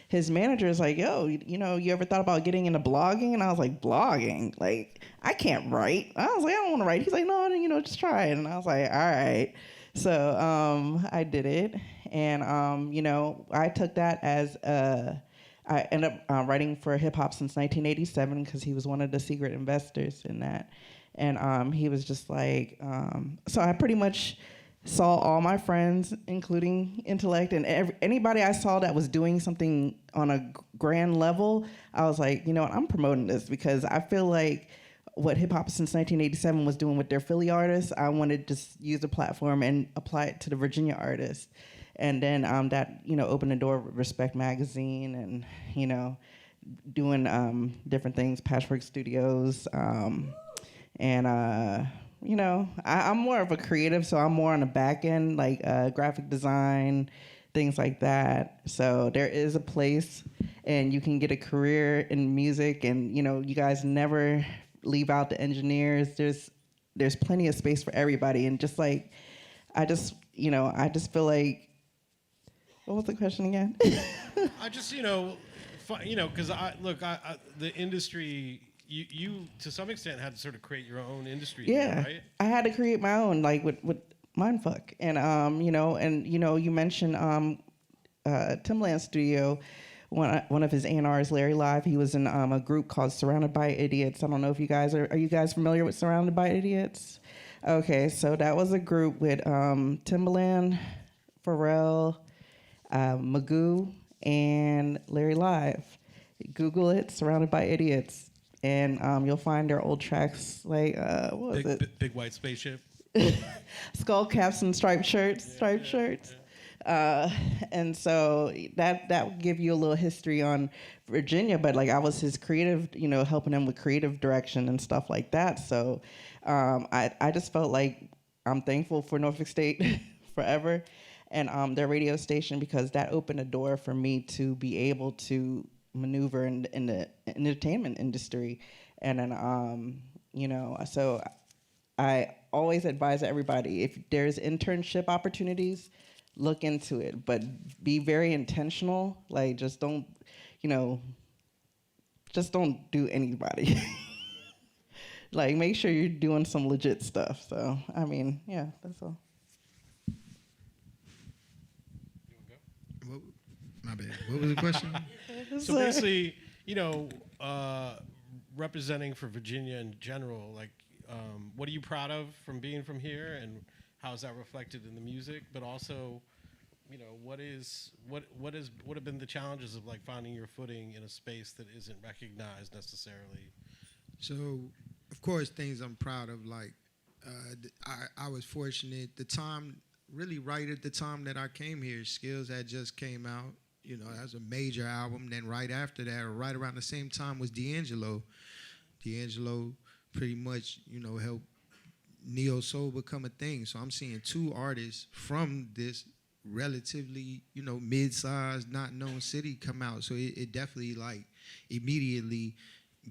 His manager is like, yo, you know, you ever thought about getting into blogging? And I was like, blogging? Like, I can't write. I was like, I don't want to write. He's like, no, you know, just try it. And I was like, all right. So I did it. And, you know, I took that as I ended up writing for hip hop since 1987 because he was one of the secret investors in that. And he was just like, so I pretty much saw all my friends, including Intalek, and anybody I saw that was doing something on a grand level, I was like, you know what, I'm promoting this because I feel like what hip hop since 1987 was doing with their Philly artists, I wanted to just use the platform and apply it to the Virginia artists. And then that, you know, opened the door with Respect Magazine and, you know, doing different things, Patchwork Studios, and you know, I'm more of a creative, so I'm more on the back end, like graphic design, things like that. So there is a place, and you can get a career in music, and you know, you guys never leave out the engineers. There's plenty of space for everybody, and just like, I just feel like, what was the question again? I just, you know, because the industry. You to some extent had to sort of create your own industry, yeah, right? I had to create my own, like with Mindfuck, and you know, you mentioned Timbaland studio. One of his A&Rs, Larry Live, he was in a group called Surrounded by Idiots. I don't know if you guys are you guys familiar with Surrounded by Idiots? Okay, so that was a group with Timbaland, Pharrell, Magoo, and Larry Live. Google it, Surrounded by Idiots, and you'll find their old tracks like what was it? Big white spaceship. Skull caps and striped shirts. And so that would give you a little history on Virginia, but like I was his creative, helping him with creative direction and stuff like that. So I just felt like I'm thankful for Norfolk State forever and their radio station, because that opened a door for me to be able to maneuver in the entertainment industry. And then, so I always advise everybody, if there's internship opportunities, look into it, but be very intentional. Like, just don't do anybody. Like, make sure you're doing some legit stuff. So, I mean, yeah, that's all. My bad. What was the question? So basically, representing for Virginia in general, like, what are you proud of from being from here, and how is that reflected in the music? But also, what have been the challenges of like finding your footing in a space that isn't recognized necessarily? So, of course, things I'm proud of. Like, I was fortunate. Really right at the time that I came here, Skills had just came out. That was a major album. Then right after that, or right around the same time, was D'Angelo. D'Angelo pretty much, helped neo soul become a thing. So I'm seeing two artists from this relatively, mid-sized, not known city come out. So it definitely like immediately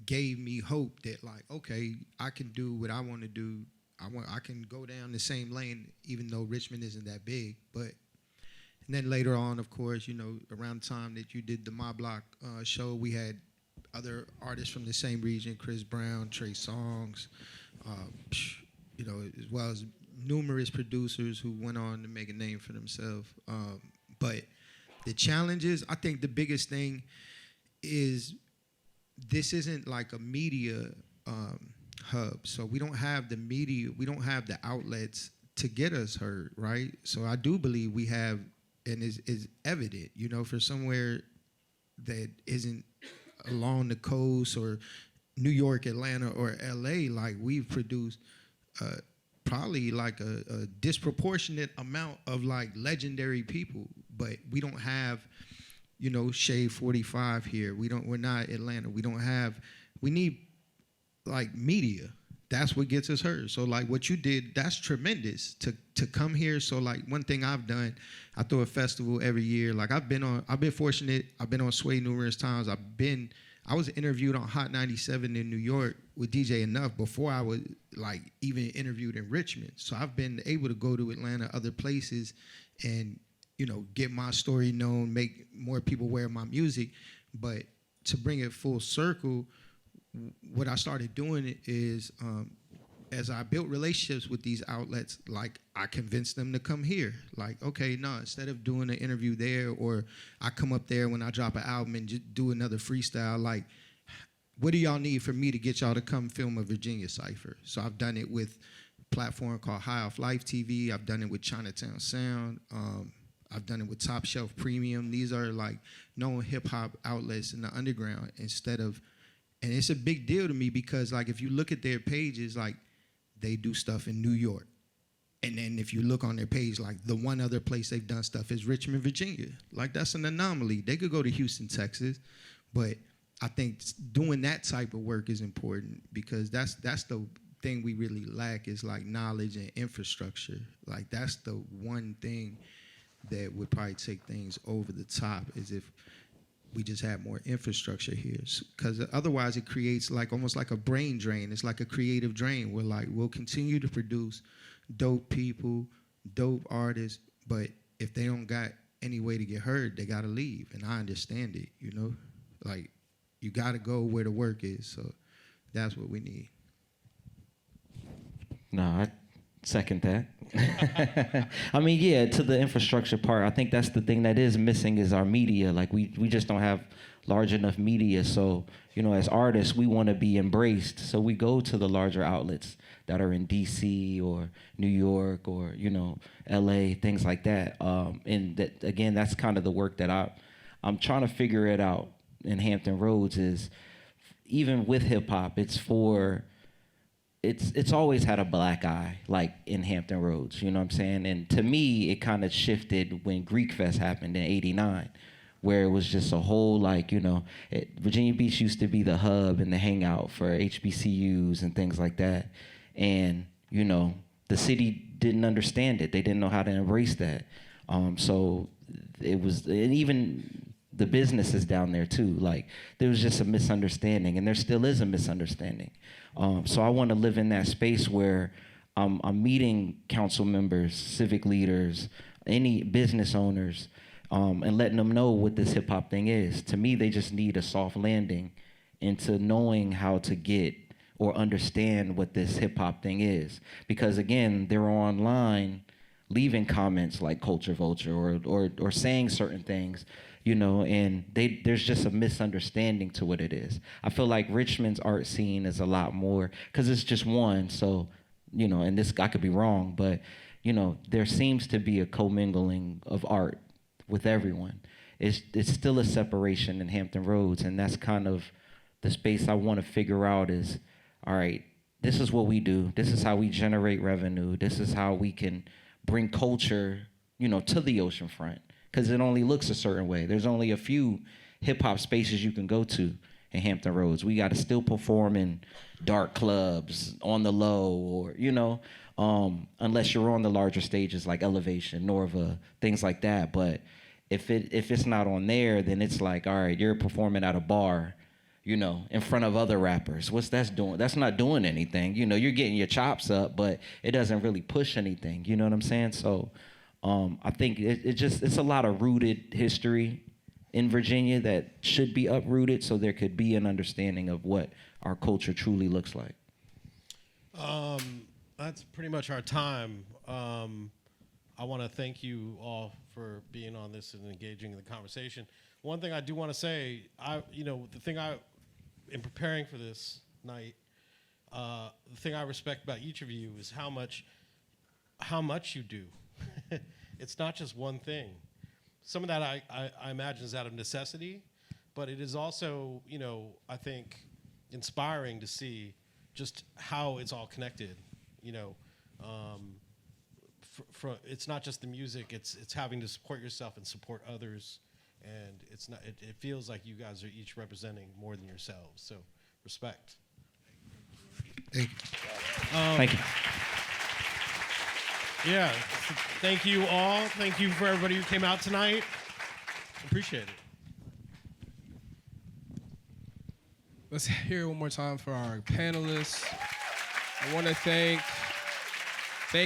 gave me hope that like, okay, I can do what I want to do. I can go down the same lane, even though Richmond isn't that big. And then later on, of course, around the time that you did the My Block show, we had other artists from the same region, Chris Brown, Trey Songz, as well as numerous producers who went on to make a name for themselves. But the challenges, I think the biggest thing is this isn't like a media hub. So we don't have the media, we don't have the outlets to get us heard, right? So I do believe we have, and is evident, for somewhere that isn't along the coast or New York, Atlanta, or LA, like we've produced probably like a disproportionate amount of like legendary people, but we don't have, Shade 45 here. We're not Atlanta. We need like media. That's what gets us heard. So like what you did, that's tremendous to come here. So like one thing I've done, I throw a festival every year. Like I've been fortunate. I've been on Sway numerous times. I was interviewed on Hot 97 in New York with DJ Enough before I was like even interviewed in Richmond. So I've been able to go to Atlanta, other places, and get my story known, make more people aware of my music. But to bring it full circle, what I started doing is, as I built relationships with these outlets, like I convinced them to come here. Like, okay, no, instead of doing an interview there, or I come up there when I drop an album and just do another freestyle, like, what do y'all need for me to get y'all to come film a Virginia Cypher? So I've done it with a platform called High Off Life TV. I've done it with Chinatown Sound. I've done it with Top Shelf Premium. These are like known hip hop outlets in the underground and it's a big deal to me because like if you look at their pages, like they do stuff in New York. And then if you look on their page, like the one other place they've done stuff is Richmond, Virginia. Like that's an anomaly. They could go to Houston, Texas, but I think doing that type of work is important because that's the thing we really lack is like knowledge and infrastructure. Like that's the one thing that would probably take things over the top is if we just have more infrastructure here. Because otherwise it creates like almost like a brain drain. It's like a creative drain where like we'll continue to produce dope people, dope artists, but if they don't got any way to get heard, they gotta leave. And I understand it, Like you gotta go where the work is. So that's what we need. No, I Second that. I mean, yeah, to the infrastructure part, I think that's the thing that is missing is our media. Like we just don't have large enough media. So, you know, as artists, we want to be embraced. So we go to the larger outlets that are in DC or New York or, you know, LA, things like that. And that, again, that's kind of the work that I'm trying to figure it out in Hampton Roads is even with hip hop, it's always had a black eye, like in Hampton Roads, you know what I'm saying? And to me, it kind of shifted when Greek Fest happened in '89, where it was just a whole, like, you know, Virginia Beach used to be the hub and the hangout for HBCUs and things like that. And, you know, the city didn't understand it. They didn't know how to embrace that. So it was, and even the businesses down there too, like there was just a misunderstanding, and there still is a misunderstanding. So I want to live in that space where I'm meeting council members, civic leaders, any business owners, and letting them know what this hip hop thing is. To me, they just need a soft landing into knowing how to get or understand what this hip hop thing is. Because again, they're online leaving comments like Culture Vulture or saying certain things, you know, and there's just a misunderstanding to what it is. I feel like Richmond's art scene is a lot more, because it's just one, so, you know, and this, I could be wrong, but, you know, there seems to be a commingling of art with everyone. It's still a separation in Hampton Roads, and that's kind of the space I want to figure out is, all right, this is what we do. This is how we generate revenue. This is how we can bring culture, you know, to the oceanfront, because it only looks a certain way. There's only a few hip-hop spaces you can go to in Hampton Roads. We got to still perform in dark clubs, on the low, or, you know, unless you're on the larger stages like Elevation, Norva, things like that. But if it's not on there, then it's like, all right, you're performing at a bar, you know, in front of other rappers. What's that doing? That's not doing anything. You know, you're getting your chops up, but it doesn't really push anything. You know what I'm saying? So I think it's a lot of rooted history in Virginia that should be uprooted so there could be an understanding of what our culture truly looks like. That's pretty much our time. I want to thank you all for being on this and engaging in the conversation. One thing I do want to say, in preparing for this night, the thing I respect about each of you is how much you do. It's not just one thing. Some of that I imagine is out of necessity, but it is also, you know, I think inspiring to see just how it's all connected. You know, it's not just the music; it's having to support yourself and support others, and it's not. It feels like you guys are each representing more than yourselves. So, respect. Thank you. Thank you. Yeah, thank you all. Thank you for everybody who came out tonight. Appreciate it. Let's hear it one more time for our panelists. I want to thank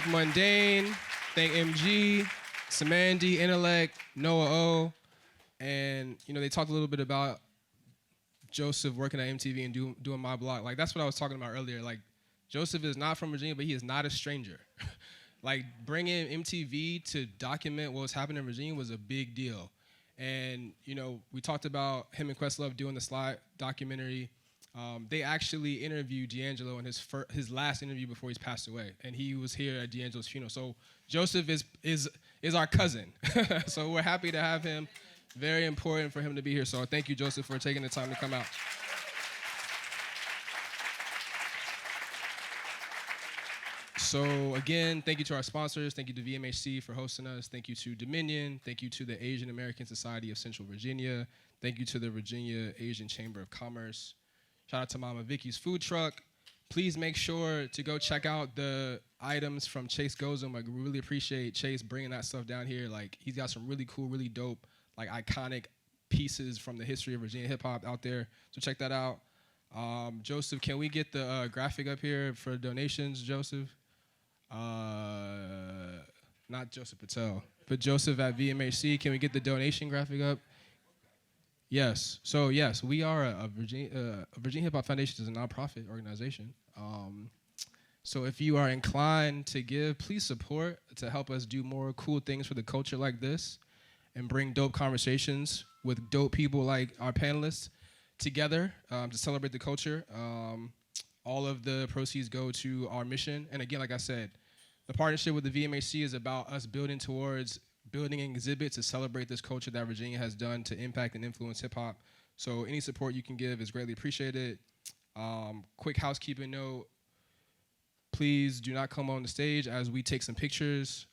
Mundane, thank MG, Samandi, Intalek, Noah O, and you know they talked a little bit about Joseph working at MTV and doing My Block. Like that's what I was talking about earlier. Like Joseph is not from Virginia, but he is not a stranger. Like bringing MTV to document what was happening in Virginia was a big deal. And you know, we talked about him and Questlove doing the SLY documentary. They actually interviewed D'Angelo in his last interview before he's passed away, and he was here at D'Angelo's funeral. So Joseph is our cousin. So we're happy to have him. Very important for him to be here. So thank you, Joseph, for taking the time to come out. So again, thank you to our sponsors. Thank you to VMHC for hosting us. Thank you to Dominion. Thank you to the Asian American Society of Central Virginia. Thank you to the Virginia Asian Chamber of Commerce. Shout out to Mama Vicky's food truck. Please make sure to go check out the items from Chase Gozum. Like, we really appreciate Chase bringing that stuff down here. Like, he's got some really cool, really dope, like iconic pieces from the history of Virginia hip hop out there. So check that out. Joseph, can we get the graphic up here for donations, Joseph? Not Joseph Patel, but Joseph at VMHC. Can we get the donation graphic up? Yes. So yes, we are a Virginia Hip Hop Foundation is a nonprofit organization. So if you are inclined to give, please support to help us do more cool things for the culture like this and bring dope conversations with dope people like our panelists together to celebrate the culture. All of the proceeds go to our mission. And again, like I said, the partnership with the VMAC is about us building towards building an exhibit to celebrate this culture that Virginia has done to impact and influence hip hop. So any support you can give is greatly appreciated. Quick housekeeping note, please do not come on the stage as we take some pictures.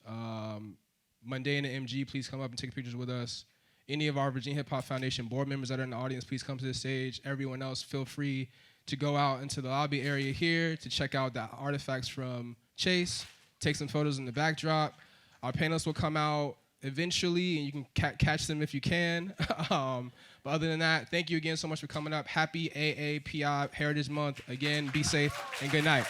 Monday and the MG, please come up and take pictures with us. Any of our Virginia Hip Hop Foundation board members that are in the audience, please come to the stage. Everyone else, feel free to go out into the lobby area here to check out the artifacts from Chase, take some photos in the backdrop. Our panelists will come out eventually, and you can catch them if you can. But other than that, thank you again so much for coming up. Happy AAPI Heritage Month. Again, be safe and good night.